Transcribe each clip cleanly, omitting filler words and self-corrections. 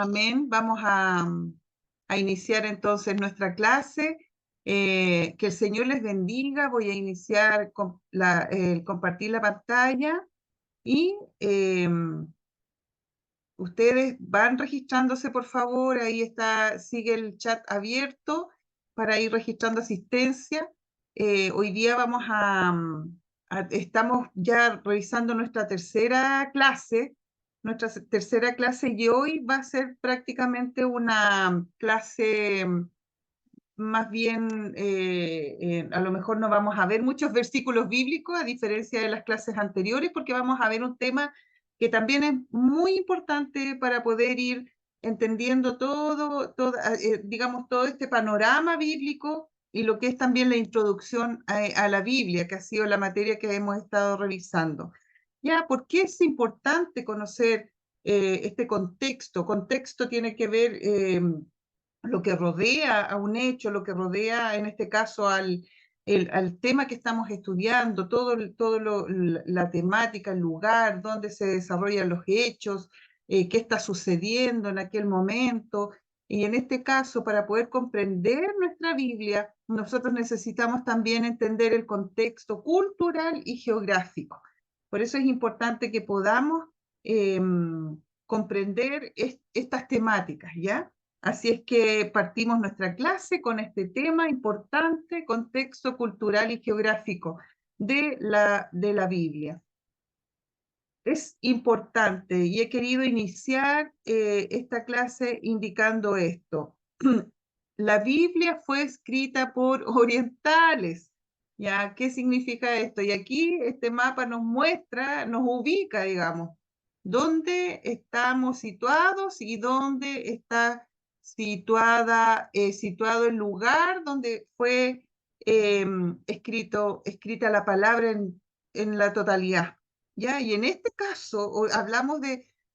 Amén. Vamos a iniciar entonces nuestra clase. Que el Señor les bendiga. Voy a iniciar con el compartir la pantalla y ustedes van registrándose, por favor. Ahí está, sigue el chat abierto para ir registrando asistencia. Hoy día estamos ya revisando nuestra tercera clase y hoy va a ser prácticamente una clase más bien, a lo mejor no vamos a ver muchos versículos bíblicos, a diferencia de las clases anteriores, porque vamos a ver un tema que también es muy importante para poder ir entendiendo digamos, todo este panorama bíblico y lo que es también la introducción a la Biblia, que ha sido la materia que hemos estado revisando. Ya, ¿por qué es importante conocer este contexto? Contexto tiene que ver lo que rodea a un hecho, lo que rodea en este caso al tema que estamos estudiando, la temática, el lugar donde se desarrollan los hechos, qué está sucediendo en aquel momento. Y en este caso, para poder comprender nuestra Biblia, nosotros necesitamos también entender el contexto cultural y geográfico. Por eso es importante que podamos comprender estas temáticas, ¿ya? Así es que partimos nuestra clase con este tema importante, contexto cultural y geográfico de la Biblia. Es importante y he querido iniciar esta clase indicando esto. La Biblia fue escrita por orientales. ¿Ya? ¿Qué significa esto? Y aquí este mapa nos muestra, nos ubica, digamos, dónde estamos situados y dónde está situado el lugar donde fue escrita la palabra en la totalidad. ¿Ya? Y en este caso hablamos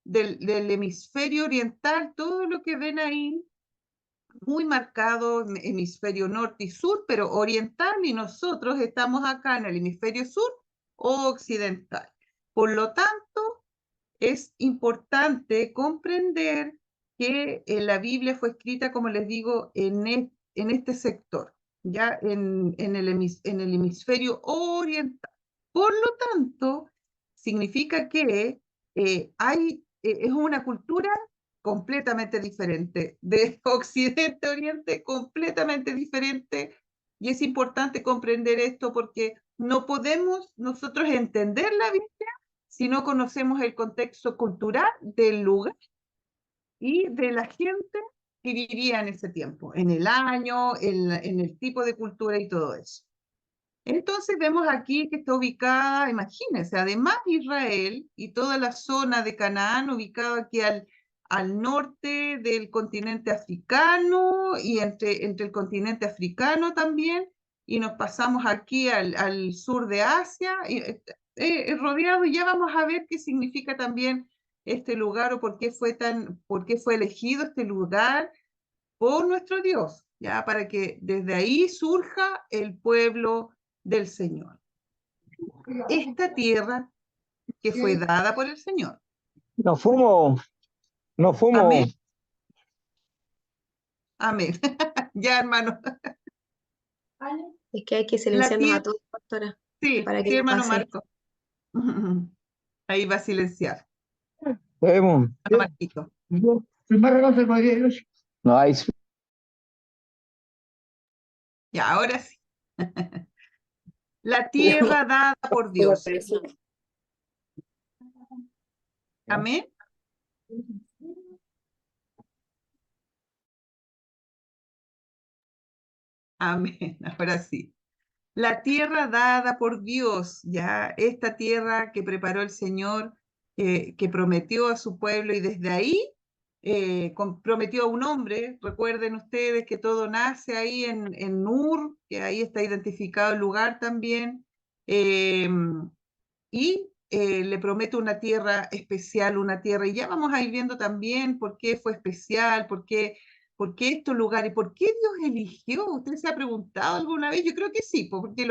del hemisferio oriental, todo lo que ven ahí, muy marcado hemisferio norte y sur, pero oriental, y nosotros estamos acá en el hemisferio sur o occidental. Por lo tanto, es importante comprender que la Biblia fue escrita, como les digo, en este sector, ya en el hemisferio oriental. Por lo tanto, significa que es una cultura completamente diferente, de Occidente a Oriente, completamente diferente, y es importante comprender esto porque no podemos nosotros entender la Biblia si no conocemos el contexto cultural del lugar y de la gente que vivía en ese tiempo, en el año, en el tipo de cultura y todo eso. Entonces vemos aquí que está ubicada, imagínense, además Israel y toda la zona de Canaán, ubicado aquí al norte del continente africano y entre el continente africano también, y nos pasamos aquí al sur de Asia, rodeado, y ya vamos a ver qué significa también este lugar o por qué fue elegido este lugar por nuestro Dios, ya para que desde ahí surja el pueblo del Señor. Esta tierra que fue dada por el Señor. No fumo. Amén. Amén. Ya, hermano. Es que hay que silenciarnos a todos, pastora. Sí, para que sí, hermano pase. Marco. Ahí va a silenciar. Hermano Marquito. No hay. Ya, ahora sí. La tierra dada por Dios. Amén. Amén. Ahora sí. La tierra dada por Dios, ya esta tierra que preparó el Señor, que prometió a su pueblo, y desde ahí prometió a un hombre. Recuerden ustedes que todo nace ahí en Ur, que ahí está identificado el lugar también, y le promete una tierra especial, una tierra, y ya vamos a ir viendo también por qué fue especial, por qué estos lugares, por qué Dios eligió. ¿Usted se ha preguntado alguna vez? Yo creo que sí, porque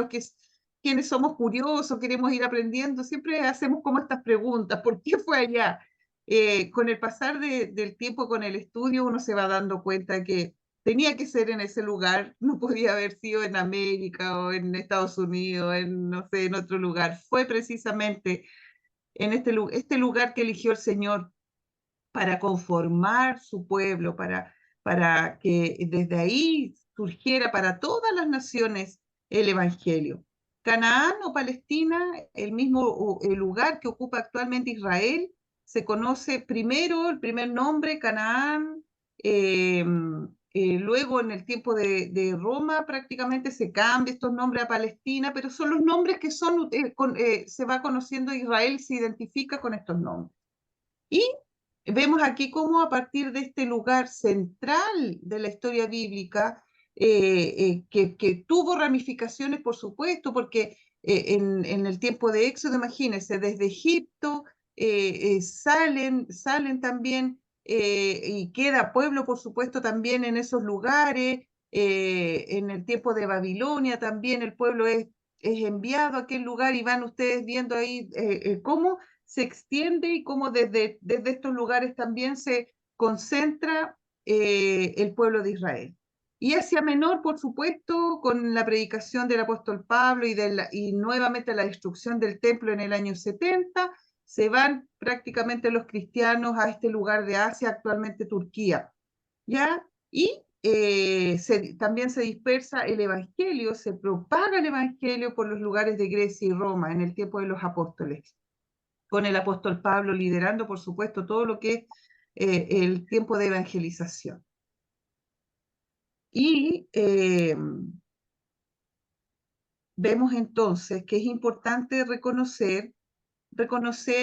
quienes somos curiosos, queremos ir aprendiendo, siempre hacemos como estas preguntas: ¿por qué fue allá? con el pasar del tiempo, con el estudio, uno se va dando cuenta que tenía que ser en ese lugar, no podía haber sido en América o en Estados Unidos, no sé, en otro lugar. Fue precisamente en este lugar que eligió el Señor para conformar su pueblo, para que desde ahí surgiera para todas las naciones el Evangelio. Canaán o Palestina, el mismo el lugar que ocupa actualmente Israel, se conoce primero, el primer nombre, Canaán, luego en el tiempo de Roma prácticamente se cambia estos nombres a Palestina, pero son los nombres que son, se va conociendo Israel, se identifica con estos nombres. Y vemos aquí cómo a partir de este lugar central de la historia bíblica, que tuvo ramificaciones, por supuesto, porque en el tiempo de Éxodo, imagínense, desde Egipto salen también, y queda pueblo, por supuesto, también en esos lugares. En el tiempo de Babilonia también el pueblo es enviado a aquel lugar y van ustedes viendo ahí cómo se extiende y cómo desde estos lugares también se concentra el pueblo de Israel. Y Asia Menor, por supuesto, con la predicación del apóstol Pablo y nuevamente la destrucción del templo en el año 70, se van prácticamente los cristianos a este lugar de Asia, actualmente Turquía. ¿Ya? Y también se dispersa el Evangelio, se propaga el Evangelio por los lugares de Grecia y Roma en el tiempo de los apóstoles, con el apóstol Pablo liderando, por supuesto, todo lo que es el tiempo de evangelización. Y vemos entonces que es importante reconocer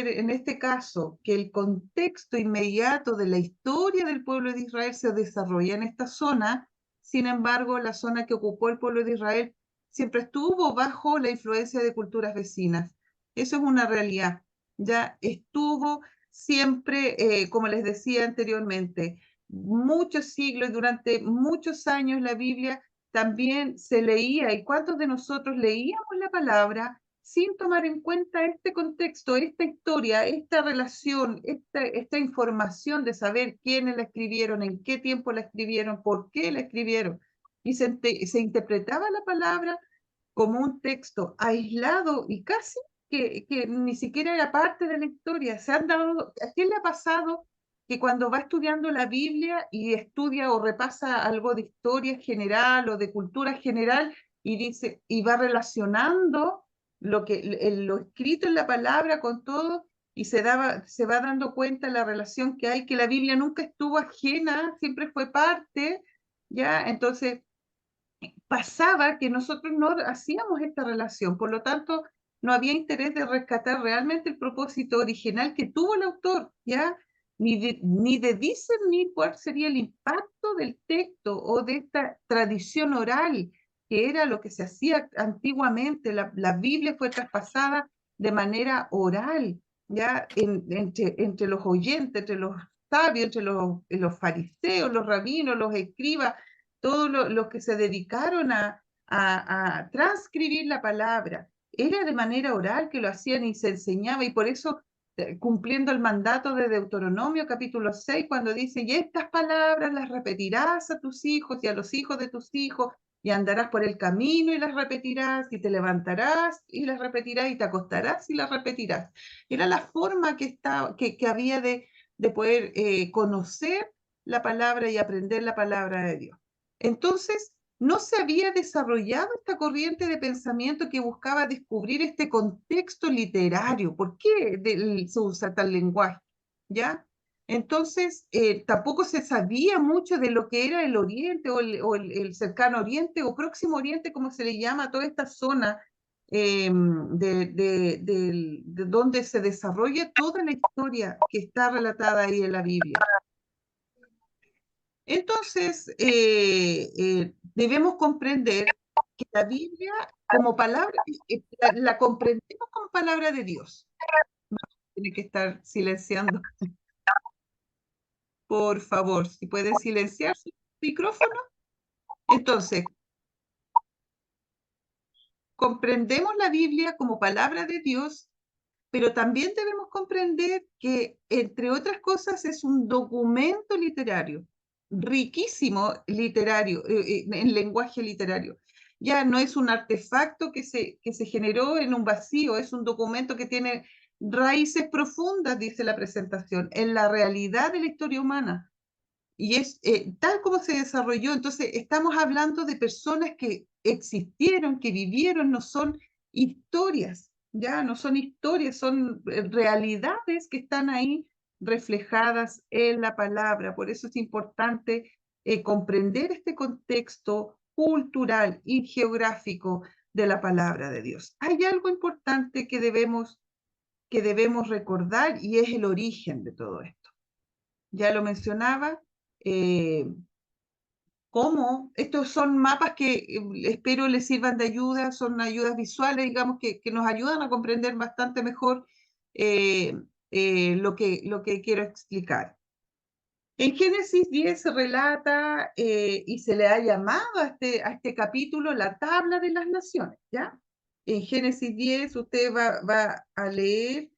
en este caso que el contexto inmediato de la historia del pueblo de Israel se desarrolla en esta zona. Sin embargo, la zona que ocupó el pueblo de Israel siempre estuvo bajo la influencia de culturas vecinas. Eso es una realidad. Ya estuvo siempre, como les decía anteriormente, muchos siglos, durante muchos años la Biblia también se leía. ¿Y cuántos de nosotros leíamos la palabra sin tomar en cuenta este contexto, esta historia, esta relación, esta información de saber quiénes la escribieron, en qué tiempo la escribieron, por qué la escribieron? Y se interpretaba la palabra como un texto aislado y casi que ni siquiera era parte de la historia. ¿A quién le ha pasado que cuando va estudiando la Biblia y estudia o repasa algo de historia general o de cultura general y dice, y va relacionando lo escrito en la palabra con todo, y se va dando cuenta la relación que hay, que la Biblia nunca estuvo ajena, siempre fue parte, ¿ya? Entonces pasaba que nosotros no hacíamos esta relación, por lo tanto no había interés de rescatar realmente el propósito original que tuvo el autor, ¿ya? Ni de discernir cuál sería el impacto del texto o de esta tradición oral, que era lo que se hacía antiguamente. La Biblia fue traspasada de manera oral, ¿ya? Entre los oyentes, entre los sabios, entre los fariseos, los rabinos, los escribas, todos los que se dedicaron a transcribir la palabra. Era de manera oral que lo hacían y se enseñaba, y por eso, cumpliendo el mandato de Deuteronomio capítulo 6, cuando dice, y estas palabras las repetirás a tus hijos y a los hijos de tus hijos, y andarás por el camino y las repetirás, y te levantarás y las repetirás, y te acostarás y las repetirás. Era la forma que había de poder conocer la palabra y aprender la palabra de Dios. Entonces, no se había desarrollado esta corriente de pensamiento que buscaba descubrir este contexto literario. ¿Por qué se usa tal lenguaje? ¿Ya? Entonces, tampoco se sabía mucho de lo que era el Oriente o el cercano Oriente o Próximo Oriente, como se le llama a toda esta zona de donde se desarrolla toda la historia que está relatada ahí en la Biblia. Entonces, debemos comprender que la Biblia como palabra, la comprendemos como palabra de Dios. Tiene que estar silenciando. Por favor, si pueden silenciar su micrófono. Entonces, comprendemos la Biblia como palabra de Dios pero también debemos comprender que, entre otras cosas, es un documento literario, riquísimo literario, en lenguaje literario. Ya no es un artefacto que se generó en un vacío, es un documento que tiene raíces profundas, dice la presentación, en la realidad de la historia humana. Y es tal como se desarrolló. Entonces, estamos hablando de personas que existieron, que vivieron, no son historias, ya no son historias, son realidades que están ahí reflejadas en la palabra. Por eso es importante comprender este contexto cultural y geográfico de la palabra de Dios. Hay algo importante que debemos recordar y es el origen de todo esto. Ya lo mencionaba, cómo estos son mapas que espero les sirvan de ayuda, son ayudas visuales, digamos, que nos ayudan a comprender bastante mejor lo que quiero explicar. En Génesis 10 se relata y se le ha llamado a este capítulo la tabla de las naciones, ¿ya? En Génesis 10 usted va a leer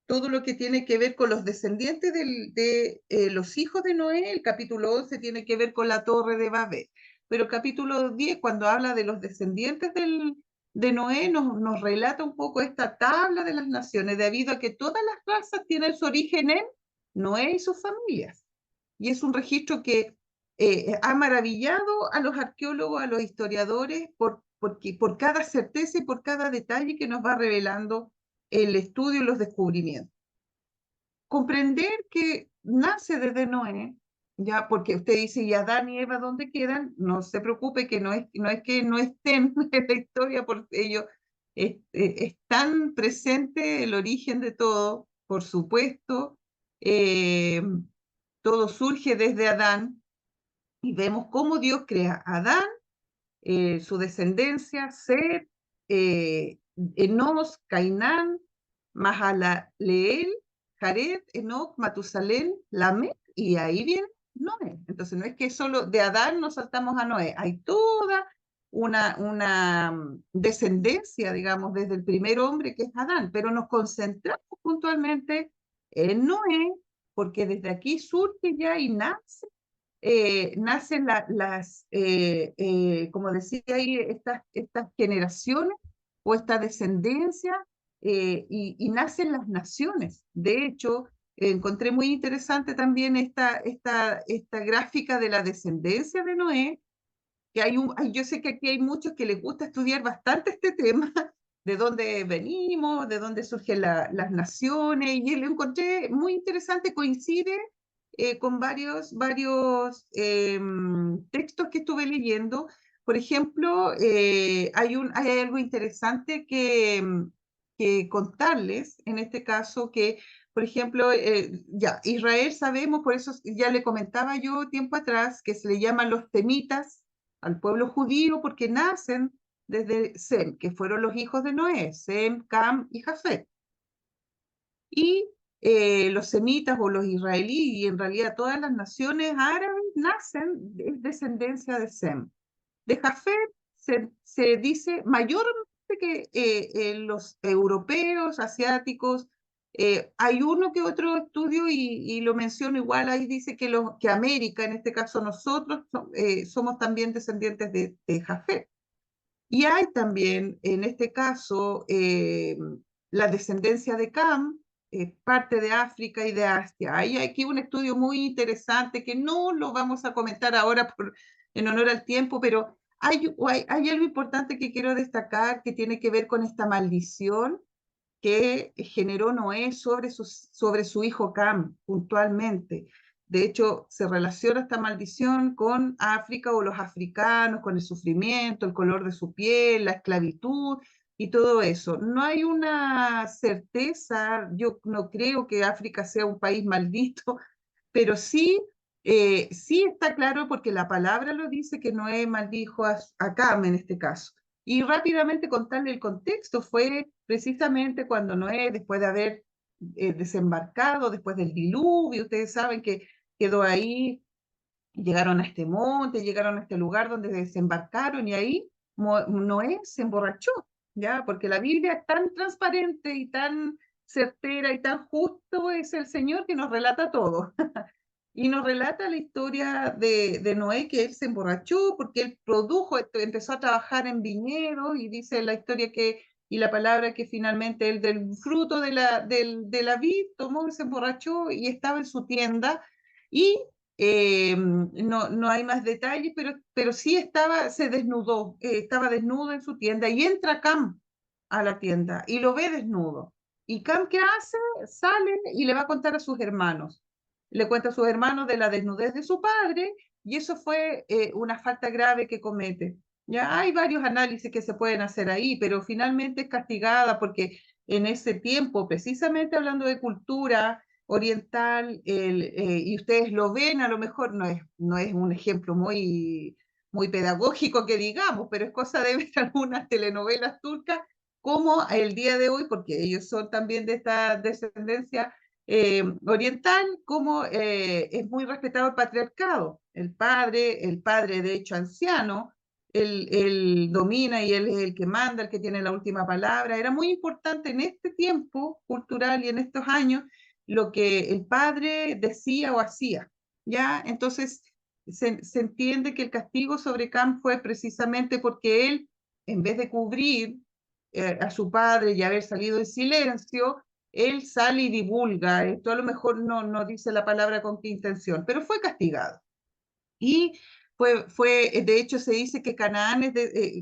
todo lo que tiene que ver con los descendientes de los hijos de Noé. El capítulo 11 tiene que ver con la torre de Babel, pero el capítulo 10, cuando habla de los descendientes de Noé, nos relata un poco esta tabla de las naciones, debido a que todas las razas tienen su origen en Noé y sus familias. Y es un registro que ha maravillado a los arqueólogos, a los historiadores, por cada certeza y por cada detalle que nos va revelando el estudio y los descubrimientos. Comprender que nace desde Noé, ya porque usted dice, ¿y Adán y Eva dónde quedan? No se preocupe, que no es que no estén en la historia, por ello es tan presente el origen de todo, por supuesto. Todo surge desde Adán y vemos cómo Dios crea a Adán, su descendencia, Set, Enos, Cainán, Mahalaleel, Jared, Enoc, Matusalén, Lamec, y ahí viene Noé. Entonces no es que solo de Adán nos saltamos a Noé, hay toda una descendencia, digamos, desde el primer hombre que es Adán, pero nos concentramos puntualmente en Noé, porque desde aquí surge ya y nace nacen como decía ahí, estas generaciones o esta descendencia y nacen las naciones. De hecho, encontré muy interesante también esta gráfica de la descendencia de Noé, que yo sé que aquí hay muchos que les gusta estudiar bastante este tema, de dónde venimos, de dónde surgen las naciones, y lo encontré muy interesante, coincide con varios textos que estuve leyendo. Por ejemplo, hay algo interesante que contarles, en este caso, que, por ejemplo, ya, Israel sabemos, por eso ya le comentaba yo tiempo atrás, que se le llaman los temitas al pueblo judío porque nacen desde Sem, que fueron los hijos de Noé, Sem, Cam y Jafet. Y los semitas o los israelíes, y en realidad todas las naciones árabes nacen de descendencia de Sem. De Jafet se dice mayormente que los europeos, asiáticos, hay uno que otro estudio y lo menciono igual, ahí dice que América, en este caso nosotros, somos también descendientes de Jafet. Y hay también, en este caso, la descendencia de Cam, parte de África y de Asia. Hay aquí un estudio muy interesante que no lo vamos a comentar ahora en honor al tiempo, pero hay algo importante que quiero destacar que tiene que ver con esta maldición que generó Noé sobre su hijo Cam, puntualmente. De hecho, se relaciona esta maldición con África o los africanos, con el sufrimiento, el color de su piel, la esclavitud y todo eso. No hay una certeza, yo no creo que África sea un país maldito, pero sí está claro porque la palabra lo dice que Noé maldijo a Cam en este caso. Y rápidamente contarle el contexto, fue precisamente cuando Noé, después de haber desembarcado, después del diluvio, ustedes saben que quedó ahí, llegaron a este monte, llegaron a este lugar donde desembarcaron y ahí Noé se emborrachó, ¿ya? Porque la Biblia es tan transparente y tan certera y tan justo es el Señor que nos relata todo. Y nos relata la historia de Noé, que él se emborrachó porque él produjo, empezó a trabajar en viñedos y dice la historia que, y la palabra que finalmente él del fruto de la vid tomó y se emborrachó y estaba en su tienda y no hay más detalles, pero sí se desnudó, estaba desnudo en su tienda y entra Cam a la tienda y lo ve desnudo. ¿Y Cam qué hace? Sale y le va a contar a sus hermanos. Le cuenta a sus hermanos de la desnudez de su padre y eso fue una falta grave que comete. Ya hay varios análisis que se pueden hacer ahí, pero finalmente es castigada porque en ese tiempo, precisamente hablando de cultura oriental, y ustedes lo ven, a lo mejor no es un ejemplo muy pedagógico que digamos, pero es cosa de ver algunas telenovelas turcas como el día de hoy, porque ellos son también de esta descendencia oriental, como es muy respetado el patriarcado. El padre de hecho anciano, él domina y él es el que manda, el que tiene la última palabra. Era muy importante en este tiempo cultural y en estos años lo que el padre decía o hacía, ¿ya? Entonces se entiende que el castigo sobre Cam fue precisamente porque él, en vez de cubrir a su padre y haber salido en silencio, él sale y divulga. Esto a lo mejor no dice la palabra con qué intención, pero fue castigado. Y de hecho se dice que Canaán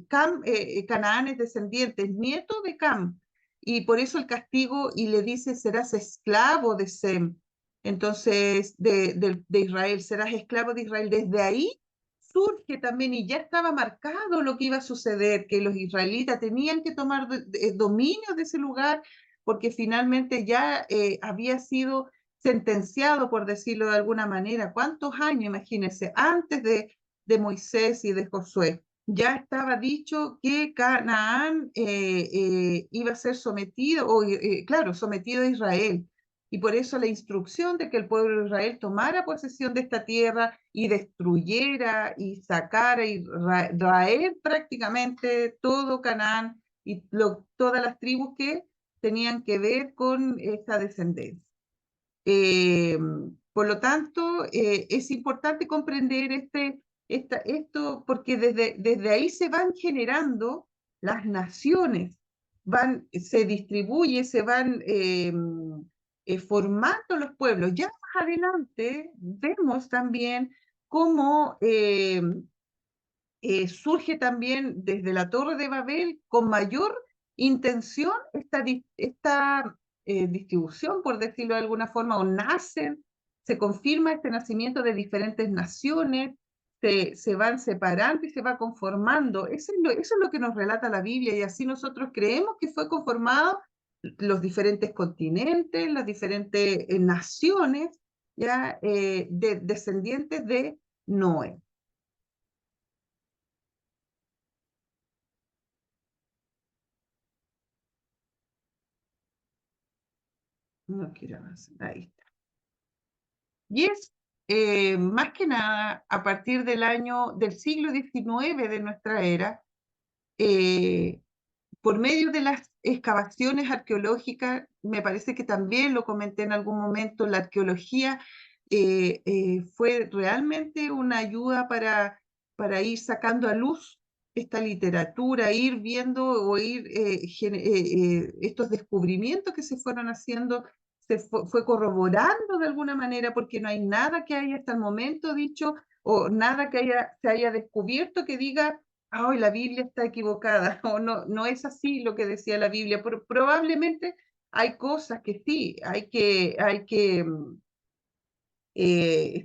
Canaán es descendiente, es nieto de Cam, y por eso el castigo, y le dice, serás esclavo de Sem, entonces de Israel, serás esclavo de Israel. Desde ahí surge también, y ya estaba marcado lo que iba a suceder, que los israelitas tenían que tomar dominio de ese lugar, porque finalmente ya había sido sentenciado, por decirlo de alguna manera. ¿Cuántos años, imagínense, antes de Moisés y de Josué? Ya estaba dicho que Canaán iba a ser sometido, claro, sometido a Israel. Y por eso la instrucción de que el pueblo de Israel tomara posesión de esta tierra y destruyera y sacara y traer prácticamente todo Canaán y todas las tribus que tenían que ver con esta descendencia. Eh, por lo tanto, es importante comprender esto porque desde ahí se van generando las naciones, se distribuye, se van formando los pueblos. Ya más adelante vemos también cómo surge también desde la Torre de Babel con mayor intención esta distribución, por decirlo de alguna forma, o nacen, se confirma este nacimiento de diferentes naciones, se van separando y se va conformando. Eso es lo que nos relata la Biblia y así nosotros creemos que fue conformado los diferentes continentes, las diferentes naciones, ya descendientes de Noé. No quiero avanzar. Ahí está. Y es más que nada a partir del siglo XIX de nuestra era, eh, por medio de las excavaciones arqueológicas, me parece que también lo comenté en algún momento, la arqueología fue realmente una ayuda para ir sacando a luz esta literatura, ir viendo o estos descubrimientos que se fueron haciendo, fue corroborando de alguna manera, porque no hay nada que haya hasta el momento dicho o nada que se haya descubierto que diga ay, la Biblia está equivocada, o no es así lo que decía la Biblia. Probablemente hay cosas que sí, hay que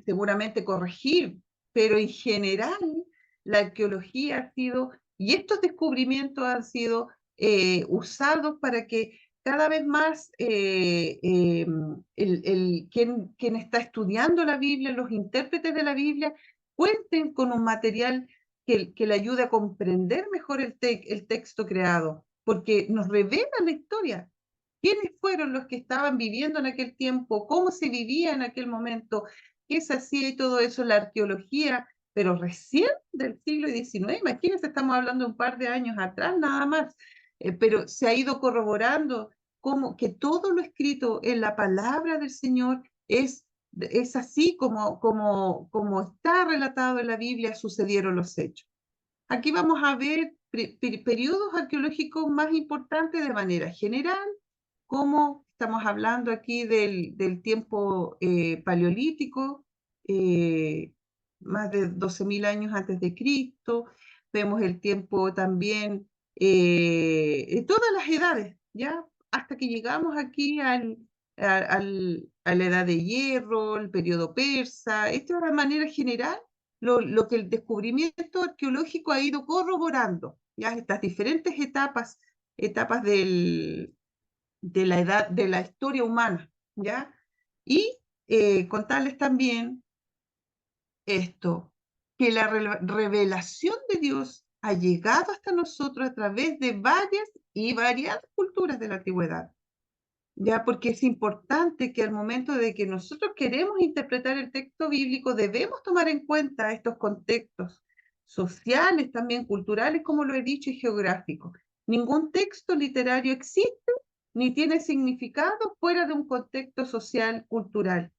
seguramente corregir, pero en general la arqueología ha sido, y estos descubrimientos han sido usados para que cada vez más quien está estudiando la Biblia, los intérpretes de la Biblia, cuenten con un material que le ayude a comprender mejor el texto creado, porque nos revela la historia. ¿Quiénes fueron los que estaban viviendo en aquel tiempo? ¿Cómo se vivía en aquel momento? ¿Qué se hacía y todo eso? La arqueología, pero recién del siglo XIX, imagínense, estamos hablando de un par de años atrás nada más. pero se ha ido corroborando como que todo lo escrito en la palabra del Señor es así como está relatado en la Biblia, sucedieron los hechos. Aquí vamos a ver periodos arqueológicos más importantes de manera general, como estamos hablando aquí del tiempo paleolítico, más de 12.000 años antes de Cristo. Vemos el tiempo también de todas las edades, ¿ya? Hasta que llegamos aquí a la edad de hierro, el periodo persa. Esto de manera general lo que el descubrimiento arqueológico ha ido corroborando, ya estas diferentes etapas de la edad, de la historia humana, ¿ya? Y contarles también esto, que la revelación de Dios ha llegado hasta nosotros a través de varias y variadas culturas de la antigüedad. Ya, porque es importante que al momento de que nosotros queremos interpretar el texto bíblico, debemos tomar en cuenta estos contextos sociales, también culturales, como lo he dicho, y geográficos. Ningún texto literario existe ni tiene significado fuera de un contexto social, cultural.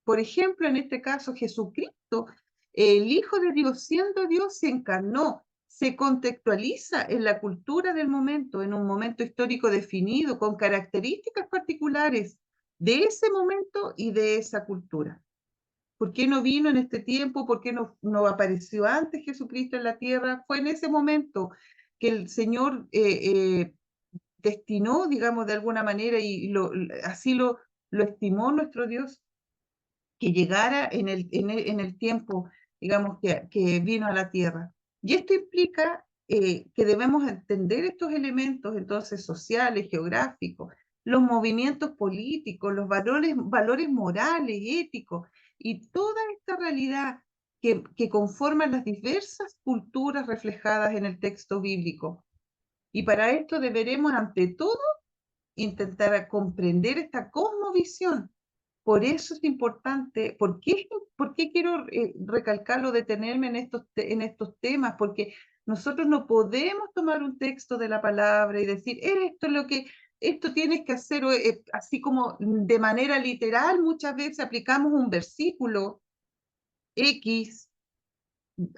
Por ejemplo, en este caso, Jesucristo, el Hijo de Dios, siendo Dios, se encarnó, se contextualiza en la cultura del momento, en un momento histórico definido, con características particulares de ese momento y de esa cultura. ¿Por qué no vino en este tiempo? ¿Por qué no apareció antes Jesucristo en la tierra? Fue en ese momento que el Señor destinó, digamos, de alguna manera, y así lo estimó nuestro Dios, que llegara en el tiempo, digamos, que vino a la tierra. Y esto implica que debemos entender estos elementos, entonces, sociales, geográficos, los movimientos políticos, los valores morales, éticos, y toda esta realidad que conforman las diversas culturas reflejadas en el texto bíblico. Y para esto deberemos, ante todo, intentar comprender esta cosmovisión. Por eso es importante. ¿Por qué quiero recalcarlo, detenerme en estos temas? Porque nosotros no podemos tomar un texto de la palabra y decir, esto es lo que, esto tienes que hacer, así como de manera literal. Muchas veces aplicamos un versículo X,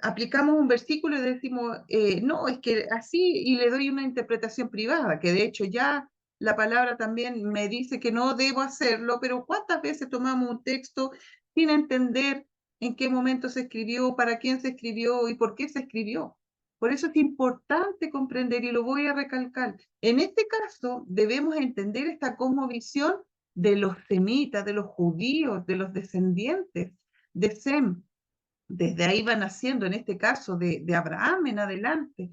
aplicamos un versículo y decimos, no, es que así, y le doy una interpretación privada, que de hecho ya la palabra también me dice que no debo hacerlo, pero ¿cuántas veces tomamos un texto sin entender en qué momento se escribió, para quién se escribió y por qué se escribió? Por eso es importante comprender, y lo voy a recalcar. En este caso, debemos entender esta cosmovisión de los semitas, de los judíos, de los descendientes de Sem. Desde ahí va naciendo, en este caso de Abraham en adelante,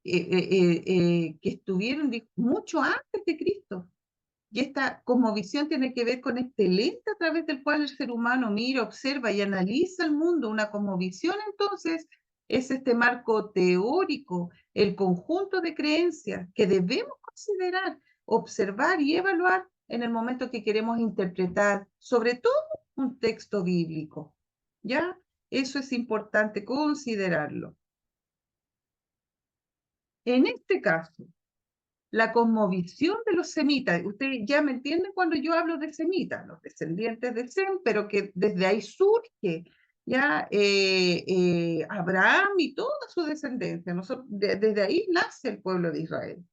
que estuvieron mucho antes de Cristo. Y esta cosmovisión tiene que ver con este lente a través del cual el ser humano mira, observa y analiza el mundo. Una cosmovisión, entonces, es este marco teórico, el conjunto de creencias que debemos considerar, observar y evaluar en el momento que queremos interpretar, sobre todo, un texto bíblico. ¿Ya? Eso es importante considerarlo. En este caso, la cosmovisión de los semitas, ustedes ya me entienden cuando yo hablo de semitas, los descendientes de Sem, pero que desde ahí surge ya Abraham y toda su descendencia. Desde ahí nace el pueblo de Israel.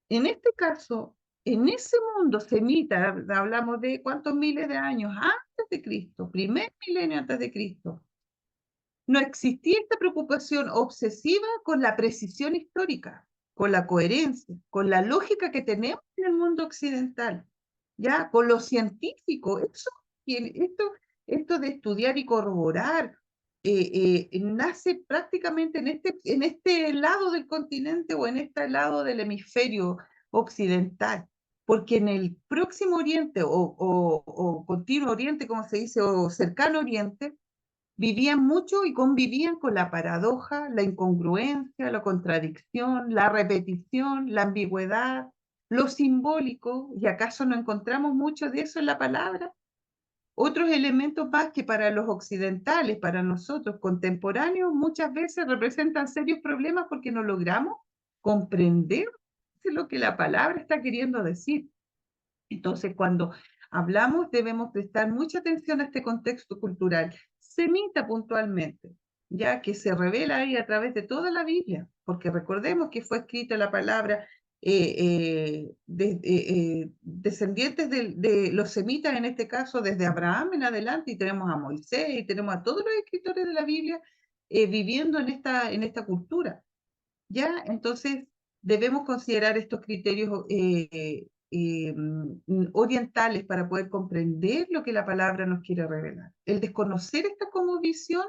En este caso, en ese mundo semita, hablamos de cuántos miles de años antes de Cristo, primer milenio antes de Cristo, no existía esta preocupación obsesiva con la precisión histórica, con la coherencia, con la lógica que tenemos en el mundo occidental, ya con lo científico. Esto de estudiar y corroborar nace prácticamente en este lado del continente o en este lado del hemisferio occidental, porque en el próximo Oriente o continuo Oriente, como se dice, o cercano Oriente, vivían mucho y convivían con la paradoja, la incongruencia, la contradicción, la repetición, la ambigüedad, lo simbólico. ¿Y acaso no encontramos mucho de eso en la palabra? Otros elementos más que para los occidentales, para nosotros contemporáneos, muchas veces representan serios problemas porque no logramos comprender es lo que la palabra está queriendo decir. Entonces, cuando hablamos, debemos prestar mucha atención a este contexto cultural, semita puntualmente, ya que se revela ahí a través de toda la Biblia, porque recordemos que fue escrita la palabra descendientes de los semitas, en este caso, desde Abraham en adelante, y tenemos a Moisés, y tenemos a todos los escritores de la Biblia viviendo en esta cultura. ¿Ya? Entonces, debemos considerar estos criterios orientales para poder comprender lo que la palabra nos quiere revelar. El desconocer esta como visión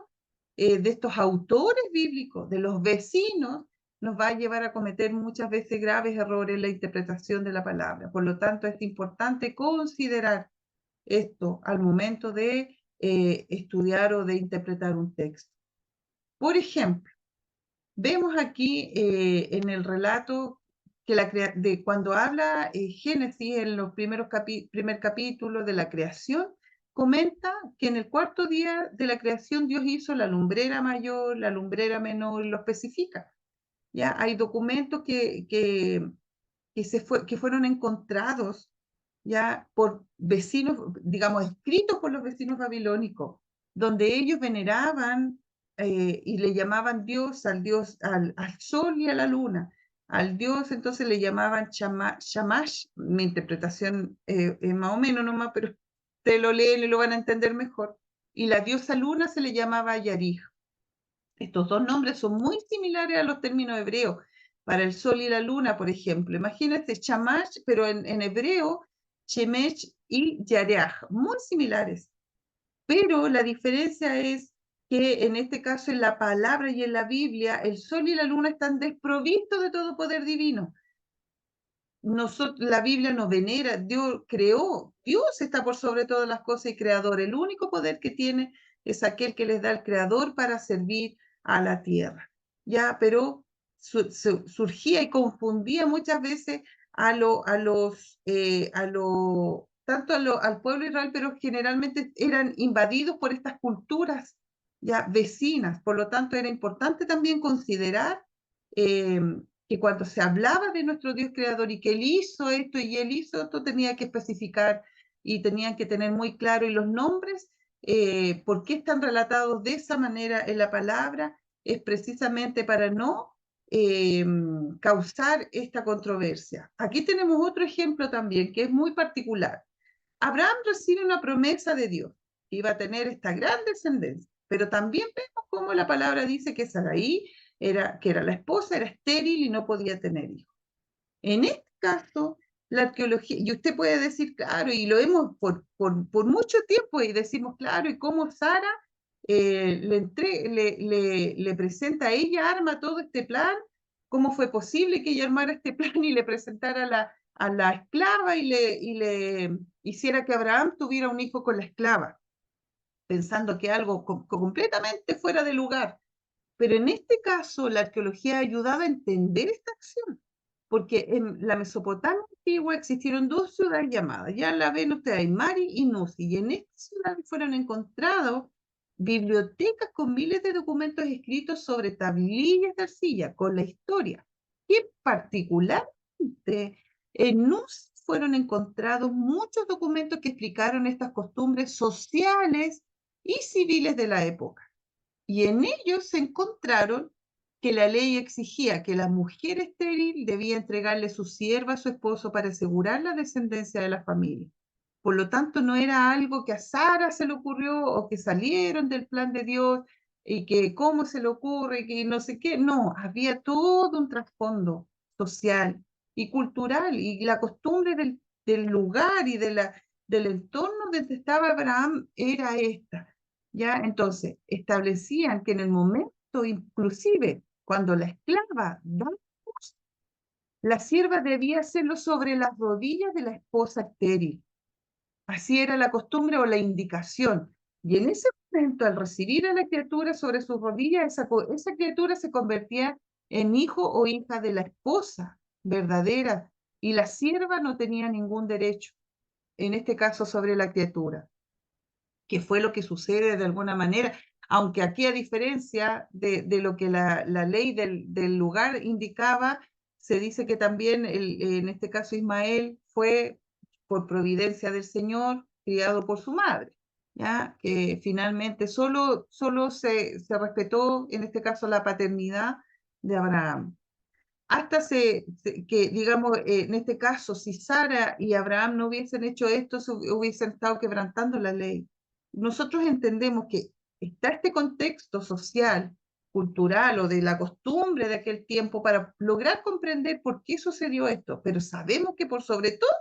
de estos autores bíblicos, de los vecinos, nos va a llevar a cometer muchas veces graves errores en la interpretación de la palabra. Por lo tanto, es importante considerar esto al momento de estudiar o de interpretar un texto. Por ejemplo, vemos aquí en el relato que de cuando habla Génesis en los primer capítulo de la creación, comenta que en el cuarto día de la creación Dios hizo la lumbrera mayor, la lumbrera menor, y lo especifica. ¿Ya? Hay documentos que fueron encontrados ya por vecinos, digamos, escritos por los vecinos babilónicos, donde ellos veneraban y le llamaban Dios al sol y a la luna. Al Dios entonces le llamaban Shamash, mi interpretación es más o menos nomás, pero ustedes lo leen y lo van a entender mejor. Y la diosa luna se le llamaba Yarij. Estos dos nombres son muy similares a los términos hebreos para el sol y la luna, por ejemplo. Imagínate Shamash, pero en hebreo, Shemesh y Yareach, muy similares. Pero la diferencia es que en este caso en la palabra y en la Biblia, el sol y la luna están desprovistos de todo poder divino. La Biblia nos venera, Dios creó, Dios está por sobre todas las cosas y creador. El único poder que tiene es aquel que les da el creador para servir a la tierra. Ya, pero surgía y confundía muchas veces al pueblo de Israel, pero generalmente eran invadidos por estas culturas ya vecinas. Por lo tanto, era importante también considerar que cuando se hablaba de nuestro Dios creador y que Él hizo esto y Él hizo esto, tenía que especificar y tenían que tener muy claro, y los nombres, por qué están relatados de esa manera en la palabra, es precisamente para no causar esta controversia. Aquí tenemos otro ejemplo también que es muy particular. Abraham recibe una promesa de Dios, que iba a tener esta gran descendencia, pero también vemos cómo la palabra dice que Sarai que era la esposa, era estéril y no podía tener hijos. En este caso, la arqueología, y usted puede decir, claro, y lo hemos por mucho tiempo, y decimos, claro, y cómo Sara le presenta a ella, arma todo este plan, cómo fue posible que ella armara este plan y le presentara a la esclava y le hiciera que Abraham tuviera un hijo con la esclava, pensando que algo completamente fuera de lugar. Pero en este caso, la arqueología ha ayudado a entender esta acción, porque en la Mesopotamia antigua existieron dos ciudades llamadas, ya la ven ustedes, Aymari y Nusi, y en estas ciudades fueron encontrados bibliotecas con miles de documentos escritos sobre tablillas de arcilla, con la historia, que particularmente en Nusi fueron encontrados muchos documentos que explicaron estas costumbres sociales y civiles de la época. Y en ellos se encontraron que la ley exigía que la mujer estéril debía entregarle su sierva a su esposo para asegurar la descendencia de la familia. Por lo tanto, no era algo que a Sara se le ocurrió o que salieron del plan de Dios y que cómo se le ocurre y que no sé qué. No, había todo un trasfondo social y cultural, y la costumbre del lugar y del entorno donde estaba Abraham era esta. ¿Ya? Entonces, establecían que en el momento, inclusive, cuando la esclava da luz, la sierva debía hacerlo sobre las rodillas de la esposa estéril. Así era la costumbre o la indicación. Y en ese momento, al recibir a la criatura sobre sus rodillas, esa criatura se convertía en hijo o hija de la esposa verdadera, y la sierva no tenía ningún derecho, en este caso, sobre la criatura, que fue lo que sucede de alguna manera, aunque aquí, a diferencia de lo que la ley del lugar indicaba, se dice que también en este caso Ismael fue por providencia del Señor, criado por su madre, ¿ya? Que finalmente solo se respetó, en este caso, la paternidad de Abraham. Hasta que, digamos, en este caso, si Sara y Abraham no hubiesen hecho esto, hubiesen estado quebrantando la ley. Nosotros entendemos que está este contexto social, cultural o de la costumbre de aquel tiempo para lograr comprender por qué sucedió esto, pero sabemos que por sobre todo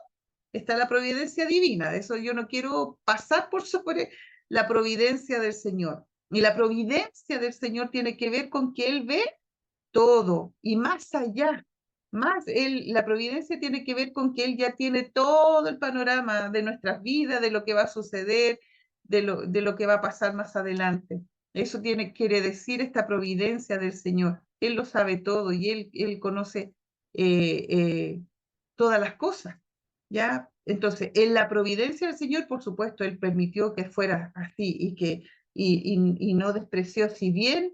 está la providencia divina. De eso yo no quiero pasar por sobre la providencia del Señor. Y la providencia del Señor tiene que ver con que Él ve todo y más allá. La providencia tiene que ver con que Él ya tiene todo el panorama de nuestras vidas, de lo que va a suceder, de lo que va a pasar más adelante. Eso quiere decir esta providencia del Señor. Él lo sabe todo y Él conoce todas las cosas, ¿ya? Entonces, en la providencia del Señor, por supuesto, Él permitió que fuera así y no despreció, si bien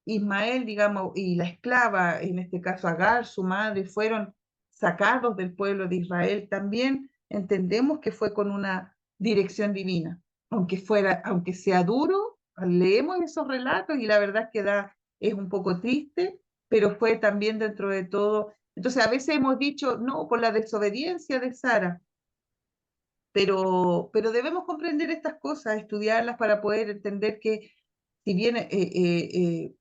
Ismael, digamos, y la esclava, en este caso Agar, su madre, fueron sacados del pueblo de Israel, también entendemos que fue con una dirección divina. Aunque sea duro, leemos esos relatos y la verdad es que es un poco triste, pero fue también dentro de todo. Entonces, a veces hemos dicho, no, por la desobediencia de Sara, pero debemos comprender estas cosas, estudiarlas para poder entender que si bien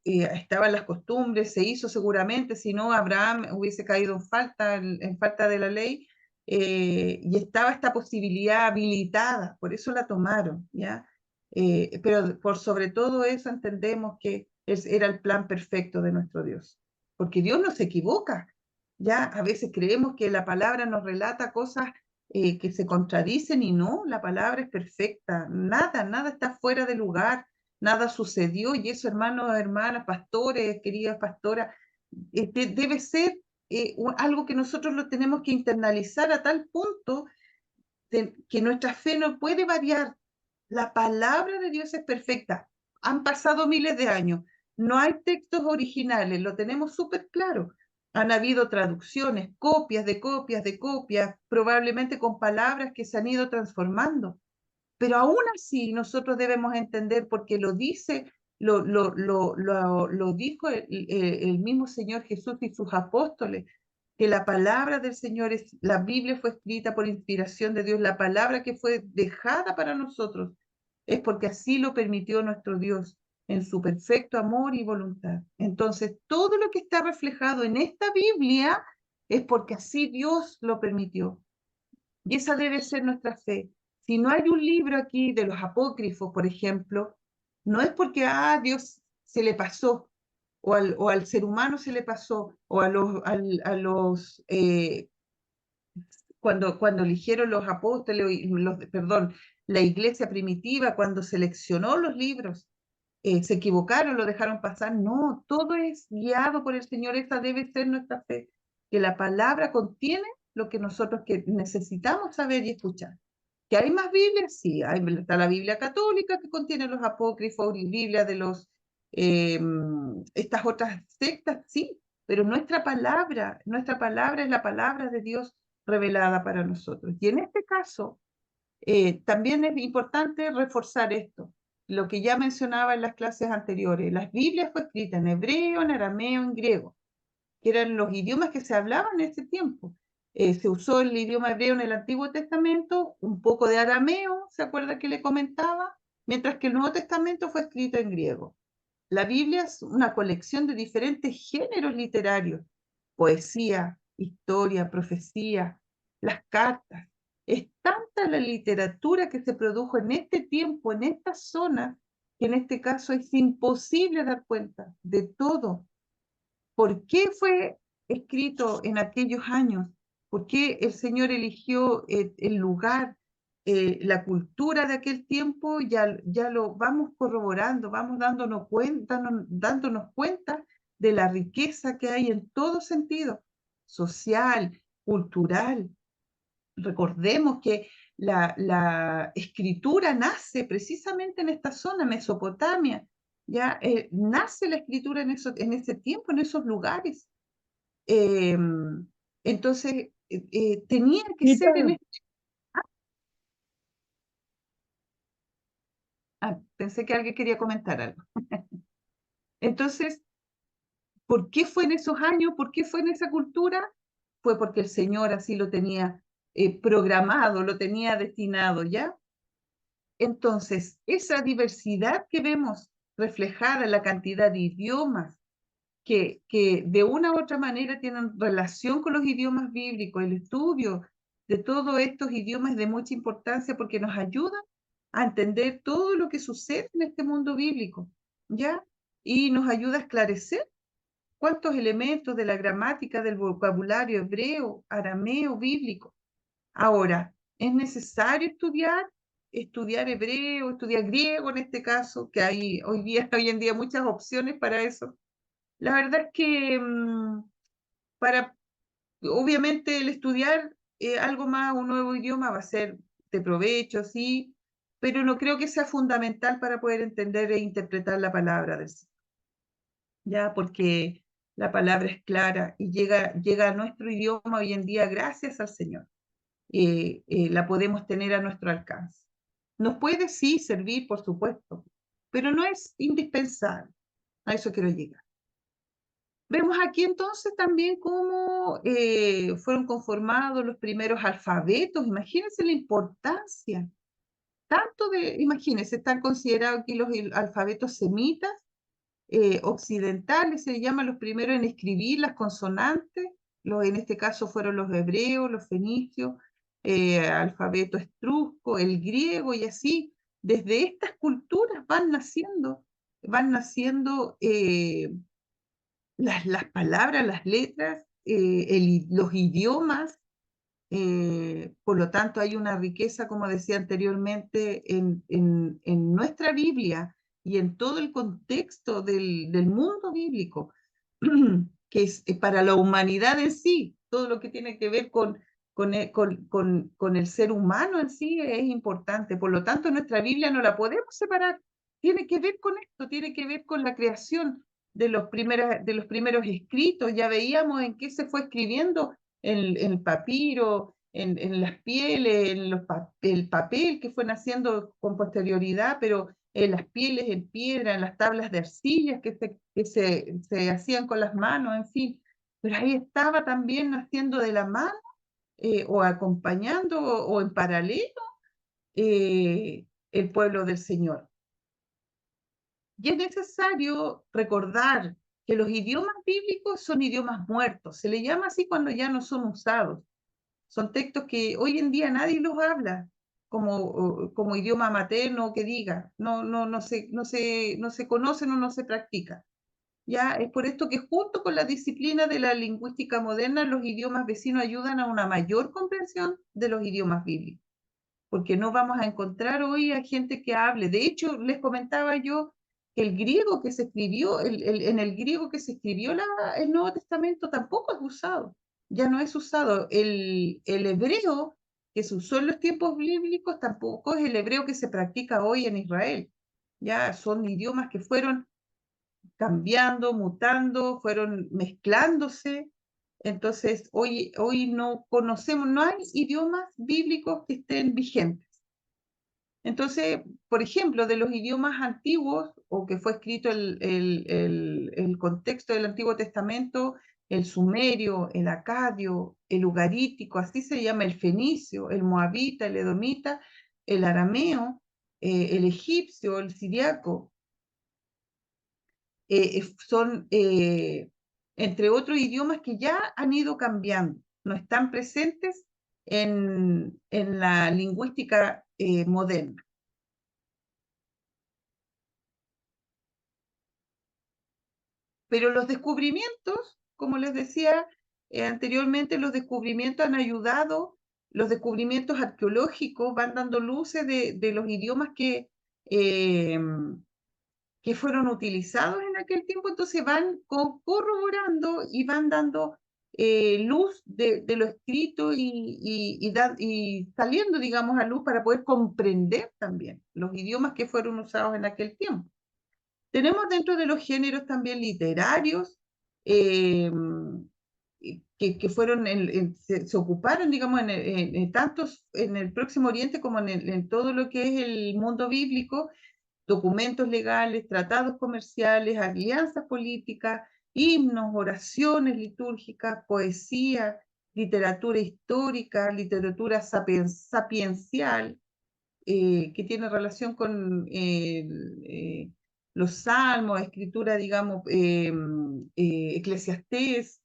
estaban las costumbres, se hizo seguramente, si no, Abraham hubiese caído en falta de la ley, y estaba esta posibilidad habilitada, por eso la tomaron, ¿ya? Pero por sobre todo eso entendemos que era el plan perfecto de nuestro Dios, porque Dios no se equivoca, ¿ya? A veces creemos que la palabra nos relata cosas que se contradicen y no, la palabra es perfecta, nada está fuera de lugar, nada sucedió y eso, hermanos, hermanas, pastores, queridas pastoras, debe ser algo que nosotros lo tenemos que internalizar a tal punto que nuestra fe no puede variar. La palabra de Dios es perfecta. Han pasado miles de años. No hay textos originales, lo tenemos súper claro. Han habido traducciones, copias de copias de copias, probablemente con palabras que se han ido transformando. Pero aún así nosotros debemos entender, porque lo dice, lo dijo el mismo Señor Jesús y sus apóstoles, que la palabra del Señor la Biblia fue escrita por inspiración de Dios, la palabra que fue dejada para nosotros es porque así lo permitió nuestro Dios en su perfecto amor y voluntad. Entonces, todo lo que está reflejado en esta Biblia es porque así Dios lo permitió. Y esa debe ser nuestra fe. Si no hay un libro aquí de los apócrifos, por ejemplo, no es porque Dios se le pasó, o al ser humano se le pasó, o a los cuando eligieron los apóstoles, perdón, la iglesia primitiva, cuando seleccionó los libros, se equivocaron, lo dejaron pasar. No, todo es guiado por el Señor. Esa debe ser nuestra fe, que la palabra contiene lo que nosotros necesitamos saber y escuchar. ¿Que hay más Biblias? Sí, está la Biblia católica que contiene los apócrifos, y Biblia de estas otras sectas, sí, pero nuestra palabra es la palabra de Dios revelada para nosotros. Y en este caso, también es importante reforzar esto, lo que ya mencionaba en las clases anteriores. Las Biblias fue escrita en hebreo, en arameo, en griego, que eran los idiomas que se hablaban en ese tiempo. Se usó el idioma hebreo en el Antiguo Testamento, un poco de arameo, ¿se acuerda que le comentaba? Mientras que el Nuevo Testamento fue escrito en griego. La Biblia es una colección de diferentes géneros literarios: poesía, historia, profecía, las cartas. Es tanta la literatura que se produjo en este tiempo, en esta zona, que en este caso es imposible dar cuenta de todo. ¿Por qué fue escrito en aquellos años? ¿Por qué el Señor eligió el lugar, la cultura de aquel tiempo? Ya lo vamos corroborando, vamos dándonos cuenta de la riqueza que hay en todo sentido, social, cultural. Recordemos que la escritura nace precisamente en esta zona, Mesopotamia. Ya nace la escritura en ese tiempo, en esos lugares. Entonces, tenía que ser en este... pensé que alguien quería comentar algo. Entonces, ¿por qué fue en esos años? ¿Por qué fue en esa cultura? Fue porque el Señor así lo tenía programado, lo tenía destinado, ¿ya? Entonces, esa diversidad que vemos reflejada en la cantidad de idiomas que de una u otra manera tienen relación con los idiomas bíblicos, el estudio de todos estos idiomas es de mucha importancia porque nos ayudan a entender todo lo que sucede en este mundo bíblico, ¿ya? Y nos ayuda a esclarecer cuántos elementos de la gramática, del vocabulario hebreo, arameo, bíblico. Ahora, ¿es necesario estudiar hebreo, estudiar griego en este caso, que hay hoy en día muchas opciones para eso? La verdad es que obviamente el estudiar algo más, un nuevo idioma va a ser de provecho, sí, pero no creo que sea fundamental para poder entender e interpretar la palabra del Señor, ya, porque la palabra es clara y llega a nuestro idioma hoy en día gracias al Señor. La podemos tener a nuestro alcance. Nos puede sí servir, por supuesto, pero no es indispensable. A eso quiero llegar. Vemos aquí entonces también cómo fueron conformados los primeros alfabetos. Imagínense la importancia. Imagínense, están considerados aquí los alfabetos semitas, occidentales, se llaman los primeros en escribir las consonantes. En este caso fueron los hebreos, los fenicios, alfabeto etrusco, el griego y así. Desde estas culturas van naciendo las palabras, las letras, los idiomas, por lo tanto hay una riqueza, como decía anteriormente, en nuestra Biblia y en todo el contexto del mundo bíblico, que es para la humanidad en sí, todo lo que tiene que ver con el ser humano en sí es importante. Por lo tanto, nuestra Biblia no la podemos separar. Tiene que ver con esto, tiene que ver con la creación de los primeros escritos. Ya veíamos en qué se fue escribiendo el papiro, en las pieles, el papel que fue naciendo con posterioridad, pero en las pieles en piedra, en las tablas de arcillas se hacían con las manos, en fin. Pero ahí estaba también naciendo de la mano o acompañando o en paralelo el pueblo del Señor. Y es necesario recordar que los idiomas bíblicos son idiomas muertos. Se le llama así cuando ya no son usados. Son textos que hoy en día nadie los habla como idioma materno que diga. No se conocen o no se practica. Ya es por esto que junto con la disciplina de la lingüística moderna, los idiomas vecinos ayudan a una mayor comprensión de los idiomas bíblicos. Porque no vamos a encontrar hoy a gente que hable. De hecho, les comentaba yo que el griego que se escribió, en el griego que se escribió el Nuevo Testamento tampoco es usado, ya no es usado. El hebreo que se usó en los tiempos bíblicos tampoco es el hebreo que se practica hoy en Israel. Ya son idiomas que fueron cambiando, mutando, fueron mezclándose. Entonces, hoy no conocemos, no hay idiomas bíblicos que estén vigentes. Entonces, por ejemplo, de los idiomas antiguos, o que fue escrito el contexto del Antiguo Testamento, el sumerio, el acadio, el ugarítico, así se llama el fenicio, el moabita, el edomita, el arameo, el egipcio, el siriaco, son, entre otros idiomas que ya han ido cambiando, no están presentes en la lingüística moderna. Pero los descubrimientos, como les decía anteriormente, los descubrimientos han ayudado, los descubrimientos arqueológicos van dando luces de los idiomas eh, que fueron utilizados en aquel tiempo, entonces van corroborando y van dando luz de lo escrito y saliendo, digamos, a luz para poder comprender también los idiomas que fueron usados en aquel tiempo. Tenemos dentro de los géneros también literarios, que fueron, se ocuparon, digamos, tantos en el Próximo Oriente como en todo lo que es el mundo bíblico, documentos legales, tratados comerciales, alianzas políticas, himnos, oraciones litúrgicas, poesía, literatura histórica, literatura sapiencial, que tiene relación con los salmos, escritura, digamos, eclesiastés,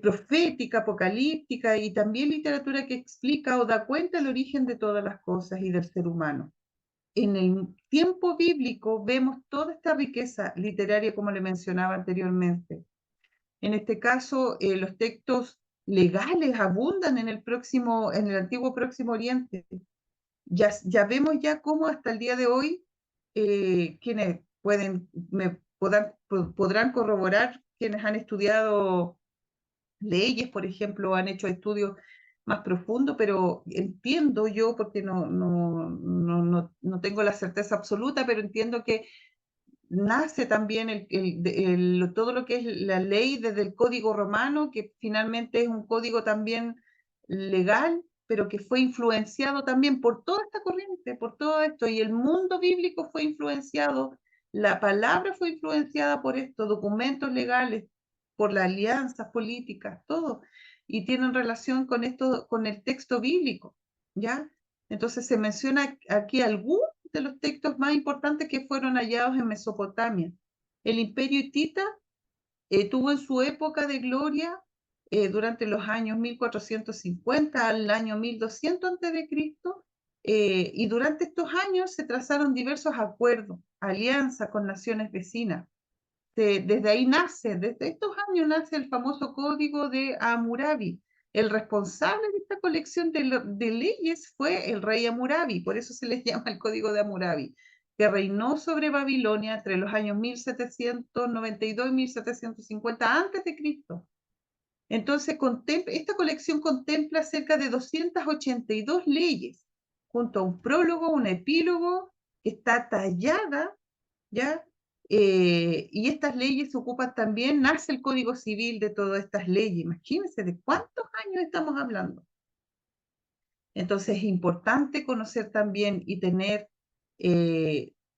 profética, apocalíptica, y también literatura que explica o da cuenta del origen de todas las cosas y del ser humano. En el tiempo bíblico vemos toda esta riqueza literaria, como le mencionaba anteriormente. En este caso, los textos legales abundan en en el antiguo Próximo Oriente. Ya vemos ya cómo hasta el día de hoy, quienes podrán corroborar, quienes han estudiado leyes, por ejemplo, han hecho estudios más profundos, pero entiendo yo, porque no tengo la certeza absoluta, pero entiendo que nace también todo lo que es la ley desde el Código Romano, que finalmente es un código también legal, pero que fue influenciado también por toda esta corriente, por todo esto, y el mundo bíblico fue influenciado, la palabra fue influenciada por estos documentos legales, por las alianzas políticas, todo, y tienen relación con esto, con el texto bíblico, ¿ya? Entonces se menciona aquí algunos de los textos más importantes que fueron hallados en Mesopotamia. El imperio hitita tuvo en su época de gloria durante los años 1450 al año 1200 a.C., y durante estos años se trazaron diversos acuerdos, alianzas con naciones vecinas. Desde ahí nace, desde estos años nace el famoso Código de Hammurabi. El responsable de esta colección de leyes fue el rey Hammurabi, por eso se les llama el Código de Hammurabi, que reinó sobre Babilonia entre los años 1792 y 1750 a.C. Entonces, esta colección contempla cerca de 282 leyes, junto a un prólogo, un epílogo, que está tallada, ¿ya? Y estas leyes ocupan también, nace el Código Civil de todas estas leyes. Imagínense de cuántos años estamos hablando. Entonces es importante conocer también y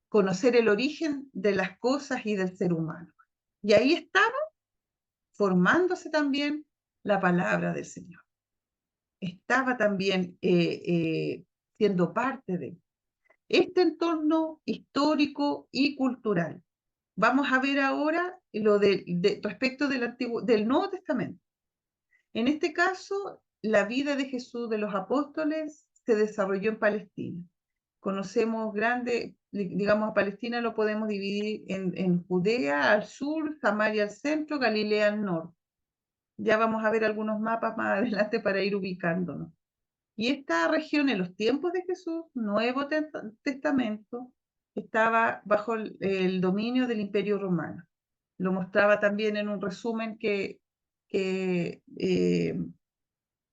conocer el origen de las cosas y del ser humano. Y ahí estaba formándose también la palabra del Señor. Estaba también siendo parte de este entorno histórico y cultural. Vamos a ver ahora lo respecto del Nuevo Testamento. En este caso, la vida de Jesús, de los apóstoles, se desarrolló en Palestina. Conocemos digamos, a Palestina lo podemos dividir en Judea al sur, Samaria al centro, Galilea al norte. Ya vamos a ver algunos mapas más adelante para ir ubicándonos. Y esta región en los tiempos de Jesús, Nuevo Testamento, estaba bajo el dominio del Imperio Romano. Lo mostraba también en un resumen que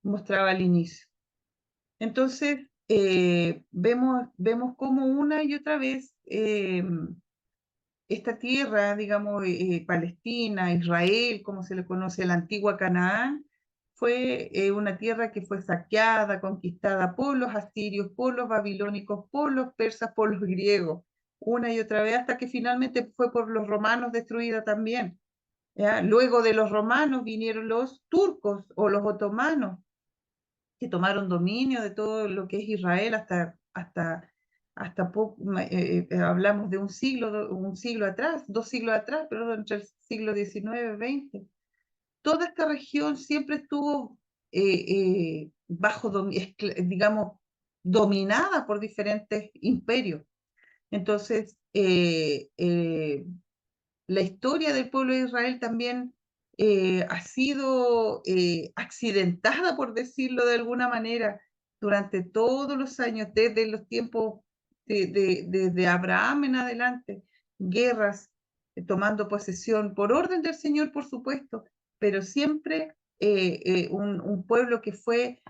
mostraba al inicio. Entonces, vemos cómo una y otra vez esta tierra, digamos, Palestina, Israel, como se le conoce, la antigua Canaán, fue una tierra que fue saqueada, conquistada por los asirios, por los babilónicos, por los persas, por los griegos, una y otra vez, hasta que finalmente fue por los romanos destruida también. ¿Ya? Luego de los romanos vinieron los turcos o los otomanos, que tomaron dominio de todo lo que es Israel hasta poco, hablamos de un siglo atrás, 2 siglos atrás, perdón, entre el siglo XIX y XX. Toda esta región siempre estuvo digamos, dominada por diferentes imperios. Entonces, la historia del pueblo de Israel también ha sido accidentada, por decirlo de alguna manera, durante todos los años, desde los tiempos desde Abraham en adelante, guerras, tomando posesión por orden del Señor, por supuesto, pero siempre un pueblo que fue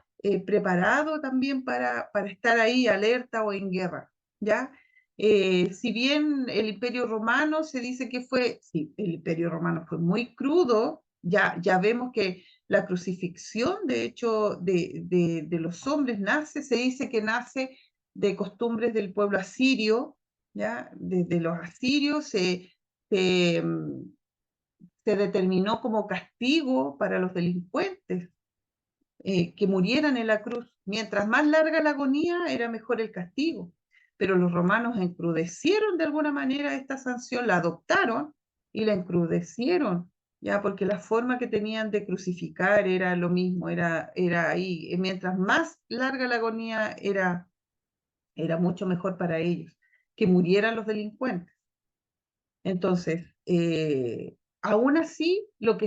preparado también para estar ahí alerta o en guerra, ¿ya? Si bien el Imperio Romano se dice que sí, el Imperio Romano fue muy crudo, Ya vemos que la crucifixión, de hecho, de los hombres se dice que nace de costumbres del pueblo asirio, ¿ya? Desde los asirios se, mm, se determinó como castigo para los delincuentes que murieran en la cruz. Mientras más larga la agonía, era mejor el castigo. Pero los romanos encrudecieron de alguna manera esta sanción, la adoptaron y la encrudecieron, ya porque la forma que tenían de crucificar era lo mismo, era ahí. Mientras más larga la agonía, era mucho mejor para ellos, que murieran los delincuentes. Entonces, aún así, lo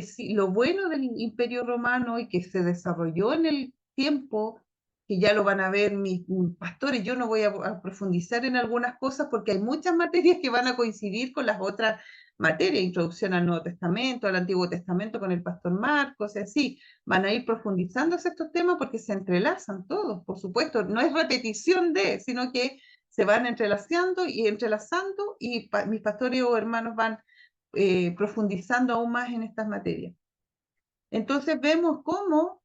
bueno del Imperio Romano y que se desarrolló en el tiempo, que ya lo van a ver mis pastores, yo no voy a profundizar en algunas cosas porque hay muchas materias que van a coincidir con las otras materias, introducción al Nuevo Testamento, al Antiguo Testamento con el pastor Marcos, y así, van a ir profundizándose estos temas porque se entrelazan todos, por supuesto, no es repetición sino que se van entrelazando y mis pastores o hermanos van profundizando aún más en estas materias. Entonces vemos cómo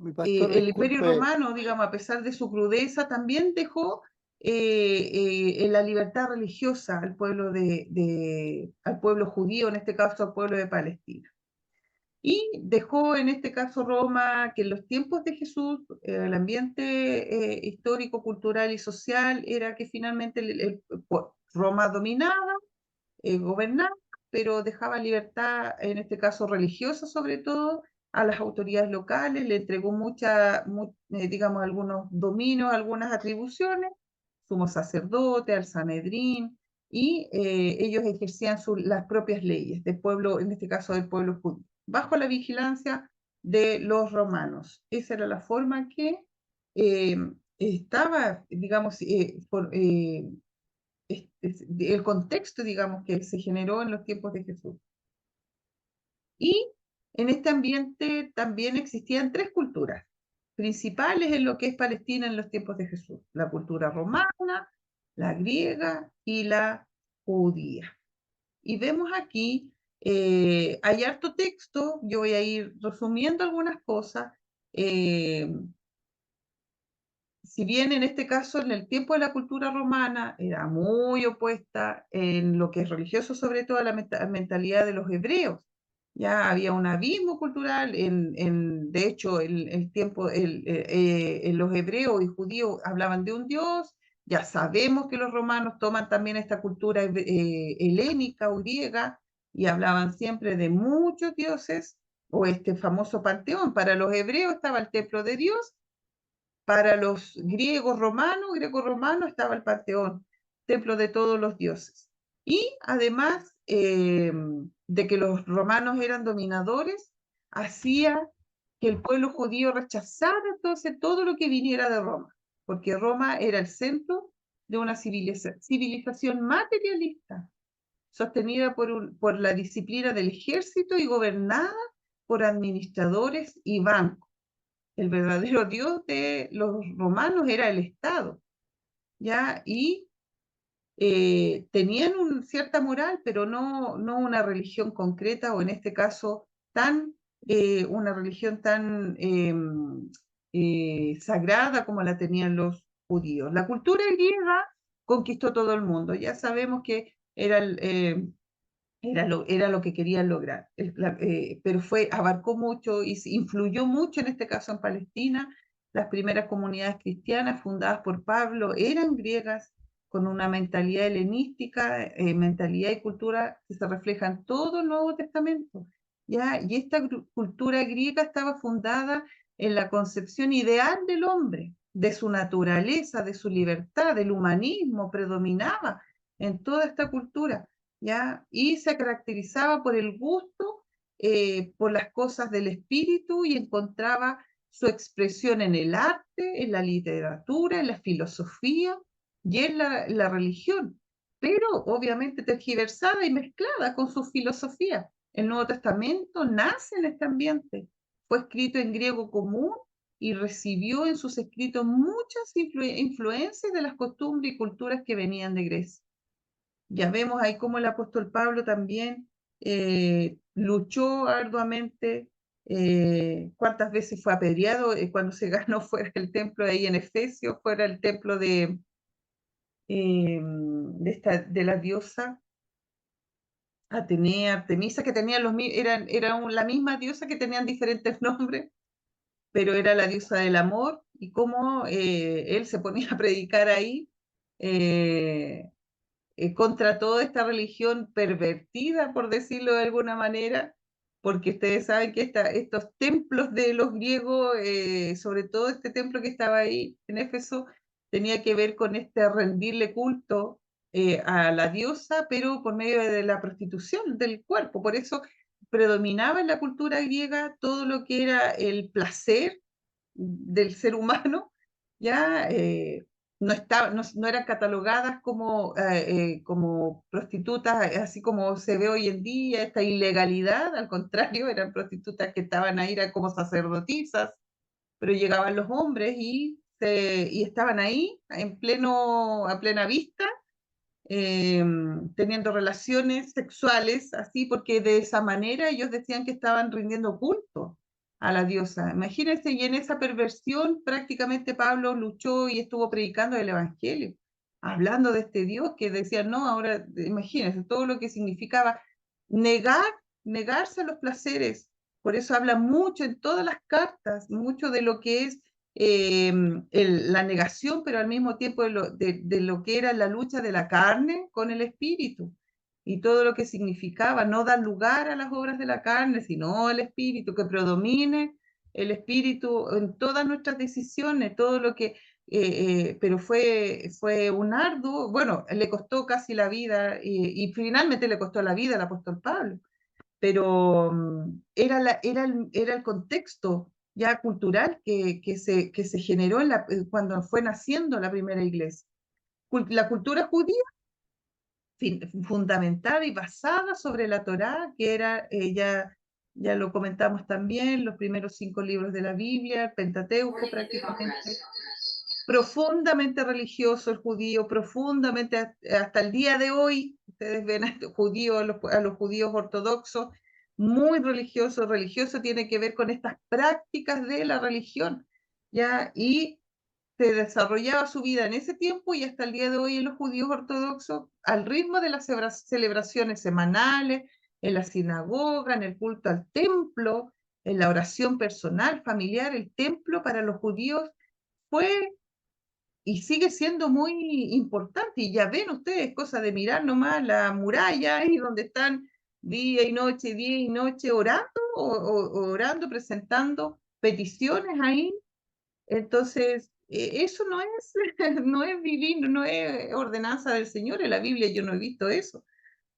Mi pastor, el Imperio disculpe, Romano, digamos, a pesar de su crudeza, también dejó en la libertad religiosa al al pueblo judío, en este caso al pueblo de Palestina. Y dejó en este caso Roma, que en los tiempos de Jesús, el ambiente histórico, cultural y social era que finalmente Roma dominaba, gobernaba, pero dejaba libertad, en este caso religiosa sobre todo, a las autoridades locales, le entregó digamos, algunos dominios, algunas atribuciones, sumo sacerdote, al Sanedrín, y ellos ejercían las propias leyes del pueblo, en este caso del pueblo judío, bajo la vigilancia de los romanos. Esa era la forma que eh, estaba, digamos, el contexto, digamos, que se generó en los tiempos de Jesús. Y en este ambiente también existían tres culturas principales en lo que es Palestina en los tiempos de Jesús: la cultura romana, la griega y la judía. Y vemos aquí, hay harto texto, yo voy a ir resumiendo algunas cosas. Si bien en este caso, en el tiempo de la cultura romana, era muy opuesta en lo que es religioso, sobre todo a la mentalidad de los hebreos. Ya había un abismo cultural, de hecho, los hebreos y judíos hablaban de un Dios. Ya sabemos que los romanos toman también esta cultura helénica o griega y hablaban siempre de muchos dioses, o este famoso panteón. Para los hebreos estaba el templo de Dios, para los greco-romanos, estaba el Panteón, templo de todos los dioses. Y además de que los romanos eran dominadores, hacía que el pueblo judío rechazara entonces todo lo que viniera de Roma, porque Roma era el centro de una civilización materialista, sostenida por la disciplina del ejército y gobernada por administradores y bancos. El verdadero Dios de los romanos era el Estado, ¿ya? Y tenían cierta moral, pero no una religión concreta, o en este caso, una religión tan sagrada como la tenían los judíos. La cultura griega conquistó todo el mundo. Ya sabemos que era lo que querían lograr, pero abarcó mucho y influyó mucho, en este caso en Palestina. Las primeras comunidades cristianas fundadas por Pablo eran griegas, con una mentalidad helenística, mentalidad y cultura que se refleja en todo el Nuevo Testamento, ¿ya? Y esta cultura griega estaba fundada en la concepción ideal del hombre, de su naturaleza, de su libertad, del humanismo, predominaba en toda esta cultura, ¿ya? Y se caracterizaba por el gusto por las cosas del espíritu, y encontraba su expresión en el arte, en la literatura, en la filosofía y en la religión, pero obviamente tergiversada y mezclada con su filosofía. El Nuevo Testamento nace en este ambiente, fue escrito en griego común y recibió en sus escritos muchas influencias de las costumbres y culturas que venían de Grecia. Ya vemos ahí cómo el apóstol Pablo también luchó arduamente, cuántas veces fue apedreado cuando se ganó fuera del templo ahí en Efesios, fuera el templo de la diosa Atenea, Artemisa, que tenían la misma diosa que tenían diferentes nombres, pero era la diosa del amor, y cómo él se ponía a predicar ahí eh, contra toda esta religión pervertida, por decirlo de alguna manera, porque ustedes saben que estos templos de los griegos, sobre todo este templo que estaba ahí en Éfeso, tenía que ver con este rendirle culto a la diosa, pero por medio de la prostitución del cuerpo. Por eso predominaba en la cultura griega todo lo que era el placer del ser humano, ya no eran catalogadas como prostitutas, así como se ve hoy en día, esta ilegalidad, al contrario, eran prostitutas que estaban ahí, eran como sacerdotisas, pero llegaban los hombres y estaban ahí a plena vista, eh, teniendo relaciones sexuales, así, porque de esa manera ellos decían que estaban rindiendo culto a la diosa. Imagínense, y en esa perversión prácticamente Pablo luchó y estuvo predicando el Evangelio, hablando de este Dios que decía, no, ahora imagínense todo lo que significaba negar, negarse a los placeres. Por eso habla mucho en todas las cartas, mucho de lo que es la negación, pero al mismo tiempo de lo que era la lucha de la carne con el espíritu y todo lo que significaba no dar lugar a las obras de la carne, sino el espíritu, que predomine el espíritu en todas nuestras decisiones, todo lo que, pero fue un arduo, bueno, le costó casi la vida y finalmente le costó la vida al apóstol Pablo, pero era el contexto ya cultural que se generó cuando fue naciendo la primera iglesia. La cultura judía fundamentada y basada sobre la Torá, que era, ya lo comentamos también, los primeros 5 libros de la Biblia, el Pentateuco prácticamente, profundamente religioso el judío, profundamente hasta el día de hoy, ustedes ven a los judíos, a los judíos ortodoxos, muy religioso, religioso tiene que ver con estas prácticas de la religión, ¿ya? Y se desarrollaba su vida en ese tiempo y hasta el día de hoy en los judíos ortodoxos, al ritmo de las celebraciones semanales, en la sinagoga, en el culto al templo, en la oración personal, familiar, el templo para los judíos fue y sigue siendo muy importante. Y ya ven ustedes, cosa de mirar nomás la muralla ahí donde están día y noche orando, orando, presentando peticiones ahí. Entonces, eso no es, no es divino, no es ordenanza del Señor. En la Biblia yo no he visto eso,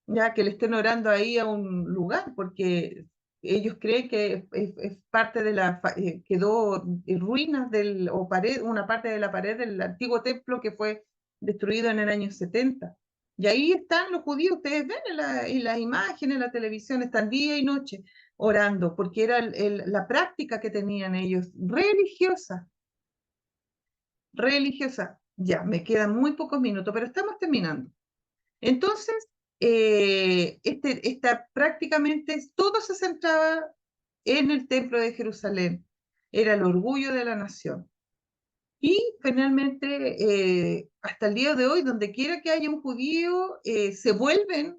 ya que le estén orando ahí a un lugar, porque ellos creen que es parte de quedó en ruinas o pared, una parte de la pared del antiguo templo que fue destruido en el año 70. Y ahí están los judíos, ustedes ven en las imágenes, en la televisión, están día y noche orando, porque era la práctica que tenían ellos, religiosa, religiosa. Ya, me quedan muy pocos minutos, pero estamos terminando. Entonces, prácticamente todo se centraba en el templo de Jerusalén. Era el orgullo de la nación. Y finalmente, hasta el día de hoy, donde quiera que haya un judío, se vuelven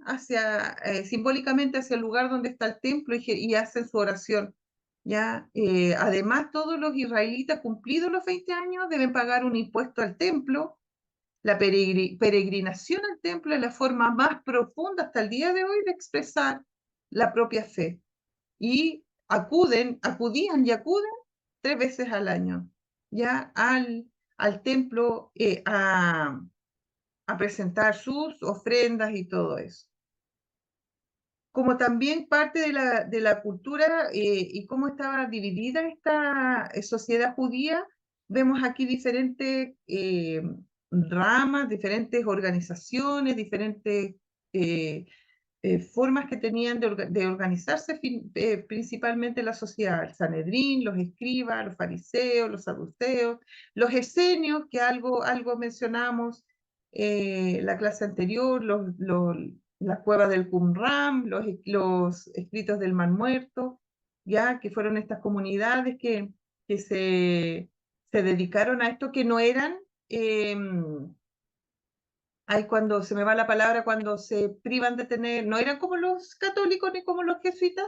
simbólicamente hacia el lugar donde está el templo y hacen su oración. ¿Ya? Además, todos los israelitas cumplidos los 20 años deben pagar un impuesto al templo. La peregrinación al templo es la forma más profunda hasta el día de hoy de expresar la propia fe. Y acudían y acuden 3 veces al año, ya al templo a presentar sus ofrendas y todo eso. Como también parte de la cultura y cómo estaba dividida esta sociedad judía, vemos aquí diferentes ramas, diferentes organizaciones, diferentes formas que tenían de organizarse, principalmente la sociedad, el Sanedrín, los escribas, los fariseos, los saduceos, los esenios, que algo mencionamos, la clase anterior, las cuevas del Qumran, los escritos del Mar Muerto, ya que fueron estas comunidades que se dedicaron a esto, que no eran, ay, cuando se me va la palabra, cuando se privan de tener, no eran como los católicos ni como los jesuitas,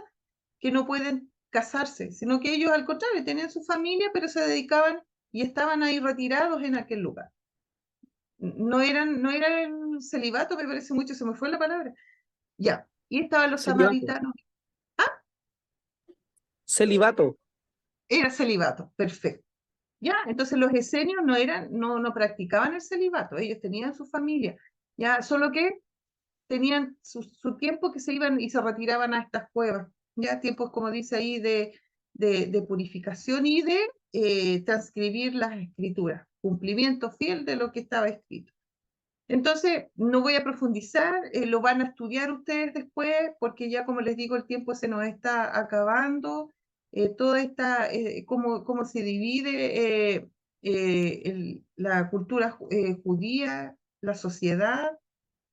que no pueden casarse, sino que ellos al contrario, tenían su familia, pero se dedicaban y estaban ahí retirados en aquel lugar. No eran celibato, me parece mucho, se me fue la palabra. Ya, y estaban los Celibato. samaritanos. Celibato. Era celibato, perfecto. Ya, entonces los esenios no practicaban el celibato, ellos tenían su familia, ya, solo que tenían su tiempo que se iban y se retiraban a estas cuevas, ya, tiempos como dice ahí de purificación y de transcribir las escrituras, cumplimiento fiel de lo que estaba escrito. Entonces, no voy a profundizar, lo van a estudiar ustedes después, porque ya como les digo, el tiempo se nos está acabando, toda esta, cómo se divide la cultura judía, la sociedad,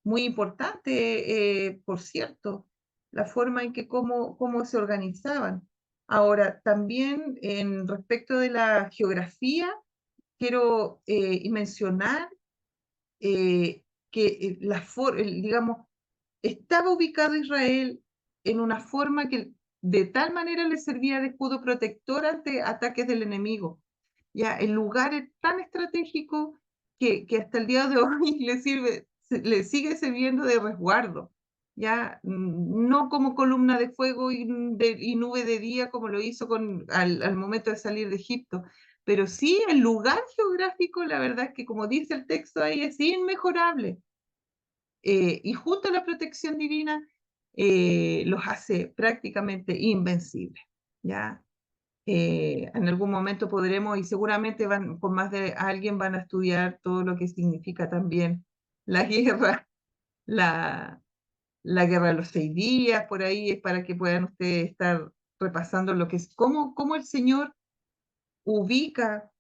muy importante, por cierto, la forma en que cómo se organizaban. Ahora, también en respecto de la geografía, quiero mencionar que digamos, estaba ubicado Israel en una forma que de tal manera le servía de escudo protector ante ataques del enemigo. Ya, el lugar es tan estratégico que hasta el día de hoy le sigue sirviendo de resguardo. Ya, no como columna de fuego y nube de día como lo hizo al momento de salir de Egipto, pero sí el lugar geográfico, la verdad es que como dice el texto ahí, es inmejorable. Y junto a la protección divina, los hace prácticamente invencibles. ¿Ya? En algún momento podremos, y seguramente con más de alguien van a estudiar todo lo que significa también la guerra, la, la guerra de los 6 días, por ahí es para que puedan ustedes estar repasando lo que es, cómo el Señor ubica.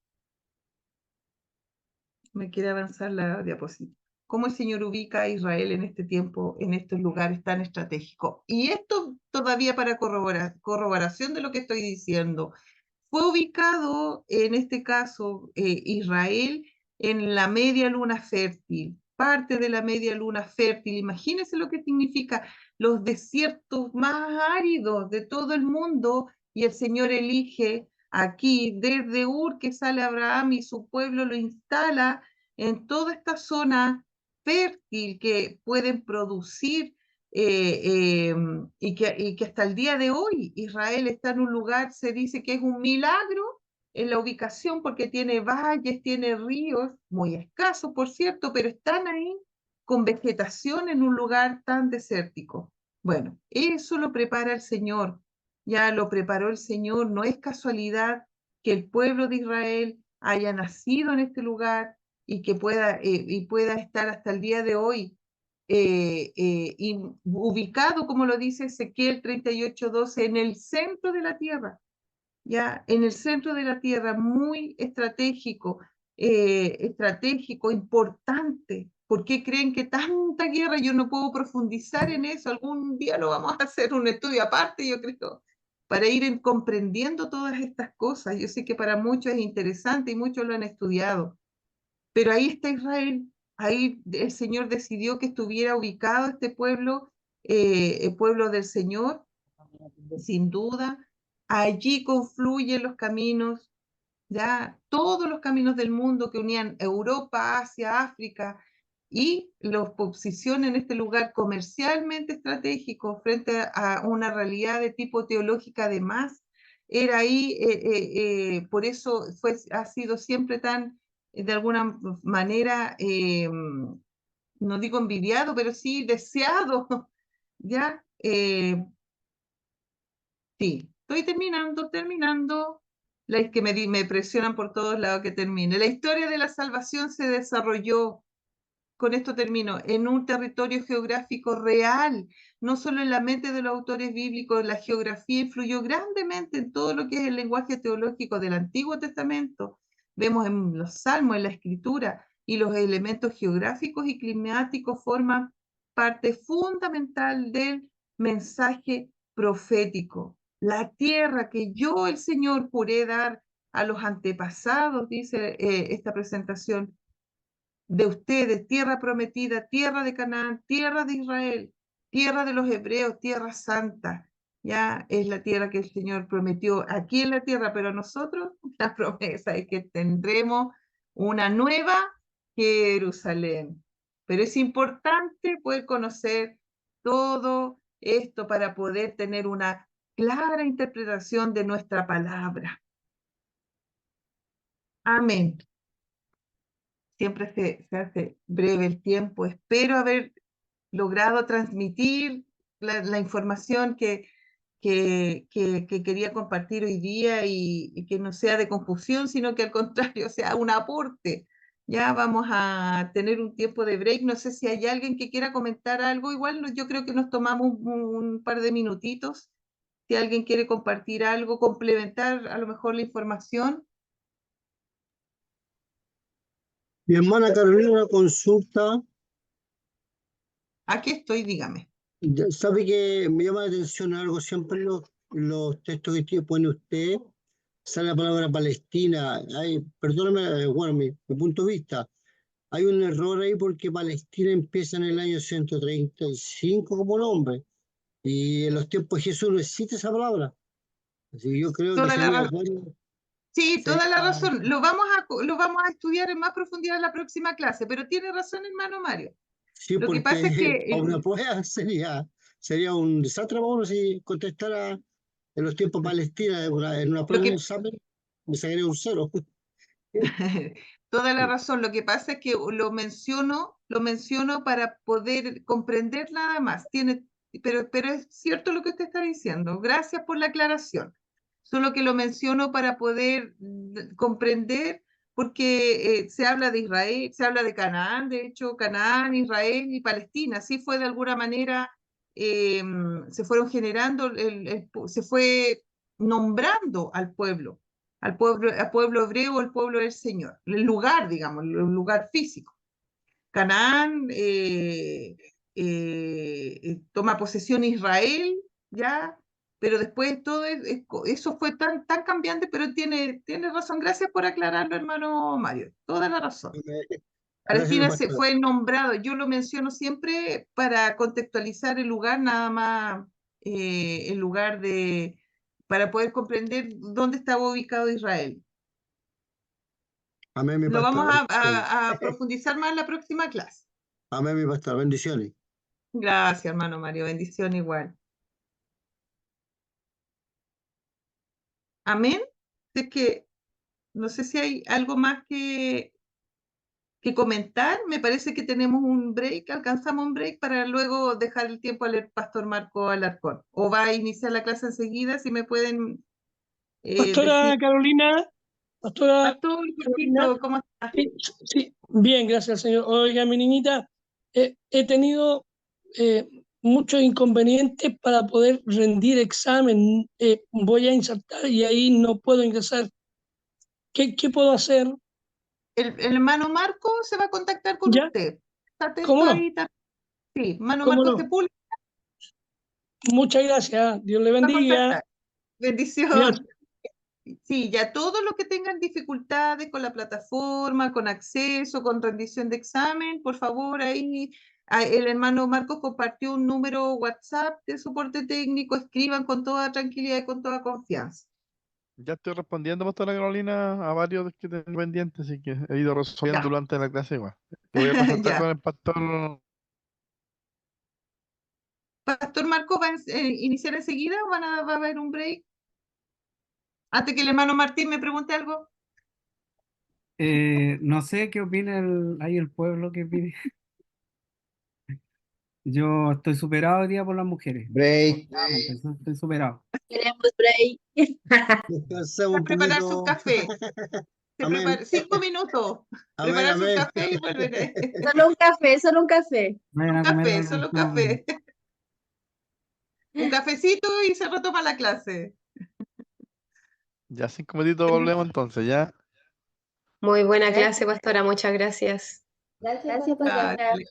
Me quiere avanzar la diapositiva. ¿Cómo el Señor ubica a Israel en este tiempo, en estos lugares tan estratégicos? Y esto todavía para corroboración de lo que estoy diciendo. Fue ubicado, en este caso, Israel en la media luna fértil, parte de la media luna fértil. Imagínense lo que significa los desiertos más áridos de todo el mundo, y el Señor elige aquí, desde Ur, que sale Abraham y su pueblo lo instala en toda esta zona fértil que pueden producir y que hasta el día de hoy Israel está en un lugar, se dice que es un milagro en la ubicación porque tiene valles, tiene ríos, muy escasos por cierto, pero están ahí con vegetación en un lugar tan desértico. Bueno, eso lo prepara el Señor, ya lo preparó el Señor, no es casualidad que el pueblo de Israel haya nacido en este lugar y que pueda estar hasta el día de hoy ubicado, como lo dice Ezequiel 38:12, en el centro de la tierra, ya, en el centro de la tierra, muy estratégico, importante. ¿Por qué creen que tanta guerra? Yo no puedo profundizar en eso, algún día lo vamos a hacer un estudio aparte, yo creo, para ir comprendiendo todas estas cosas. Yo sé que para muchos es interesante y muchos lo han estudiado, pero ahí está Israel, ahí el Señor decidió que estuviera ubicado este pueblo, el pueblo del Señor, sin duda. Allí confluyen los caminos, ya todos los caminos del mundo que unían Europa, Asia, África, y los posicionan en este lugar comercialmente estratégico frente a una realidad de tipo teológica además. Era ahí, por eso ha sido siempre tan, de alguna manera, no digo envidiado, pero sí deseado, ¿ya? Sí, estoy terminando. Es que me presionan por todos lados que termine. La historia de la salvación se desarrolló, con esto termino, en un territorio geográfico real, no solo en la mente de los autores bíblicos. La geografía influyó grandemente en todo lo que es el lenguaje teológico del Antiguo Testamento. Vemos en los Salmos, en la Escritura, y los elementos geográficos y climáticos forman parte fundamental del mensaje profético. La tierra que yo, el Señor, juré dar a los antepasados, dice esta presentación, de ustedes, tierra prometida, tierra de Canaán, tierra de Israel, tierra de los hebreos, tierra santa. Ya es la tierra que el Señor prometió aquí en la tierra, pero nosotros la promesa es que tendremos una nueva Jerusalén. Pero es importante poder conocer todo esto para poder tener una clara interpretación de nuestra palabra. Amén. Siempre se hace breve el tiempo. Espero haber logrado transmitir la información que quería compartir hoy día y que no sea de confusión, sino que al contrario sea un aporte. Ya vamos a tener un tiempo de break. No sé si hay alguien que quiera comentar algo. Igual yo creo que nos tomamos un par de minutitos. Si alguien quiere compartir algo, complementar a lo mejor la información. Mi hermana Carolina, una consulta. Aquí estoy, dígame. ¿Sabe que me llama la atención algo? Siempre los textos que pone usted, sale la palabra Palestina. Perdóname, bueno, mi punto de vista. Hay un error ahí porque Palestina empieza en el año 135 como nombre. Y en los tiempos de Jesús no existe esa palabra. Así que yo creo que Toda la sería razón. bueno. Sí, toda la Sería, razón. Lo vamos a estudiar en más profundidad en la próxima clase, pero tiene razón, hermano Mario. sí, Lo que pasa es porque que para una prueba sería un desastre para uno si contestara en los tiempos de Palestina en una lo prueba, en un que examen, me sacaría un 0. toda la razón. Lo que pasa es que lo menciono para poder comprender nada más. Pero es cierto lo que usted está diciendo. Gracias por la aclaración. Solo que lo menciono para poder comprender, porque se habla de Israel, se habla de Canaán, de hecho, Canaán, Israel y Palestina. Así fue de alguna manera, se fueron generando, se fue nombrando al pueblo hebreo, el pueblo del Señor, el lugar, digamos, el lugar físico. Canaán toma posesión Israel, ya, pero después todo eso fue tan cambiante, pero tiene razón. Gracias por aclararlo, hermano Mario, toda la razón. Gracias, mi Palestina se pastor. fue nombrado, yo lo menciono siempre para contextualizar el lugar, nada más el lugar para poder comprender dónde estaba ubicado Israel. Amén, mi Lo vamos pastor. a profundizar más en la próxima clase. Amén, mi pastor. Bendiciones. Gracias, hermano Mario. Bendición igual. Amén. Es que no sé si hay algo más que comentar. Me parece que tenemos un break, alcanzamos un break para luego dejar el tiempo al pastor Marco Alarcón. O va a iniciar la clase enseguida, si me pueden decir. Pastora Carolina, Pastora Pastor, Carolina, cortito, ¿cómo está? sí, sí, bien, gracias al Señor. Oiga, mi niñita, he tenido muchos inconvenientes para poder rendir examen. Voy a insertar y ahí no puedo ingresar. ¿Qué puedo hacer? El hermano Marco se va a contactar con ¿Ya? usted. Está ¿Cómo atento no? ahí. Sí, hermano ¿Cómo Marco no? Sepúlveda Muchas gracias. Dios le va a bendiga. contactar. Bendición. Gracias. Sí, ya todos los que tengan dificultades con la plataforma, con acceso, con rendición de examen, por favor, ahí el hermano Marcos compartió un número WhatsApp de soporte técnico, escriban con toda tranquilidad y con toda confianza. Ya estoy respondiendo, pastora Carolina, a varios que tengo pendientes, así que he ido resolviendo Ya, durante la clase igual. Te voy a consultar ya. con el pastor. ¿Pastor Marcos va a iniciar enseguida o va a haber un break? Antes que el hermano Martín me pregunte algo. No sé qué opina ahí el pueblo, qué opina. Yo estoy superado hoy día por las mujeres. Break. Estoy superado. Queremos break. Descansemos A un prepararse un poquito. café. Amén. 5 minutos. Amén, Prepararse un amén. café y volver. Solo un café, solo un café. Vayan Un a comer café, al solo un restaurante. café. Un cafecito y se retoma la clase. Ya 5 minutitos volvemos entonces, ya. Muy buena clase, pastora, muchas gracias. Gracias, pastora. Dale.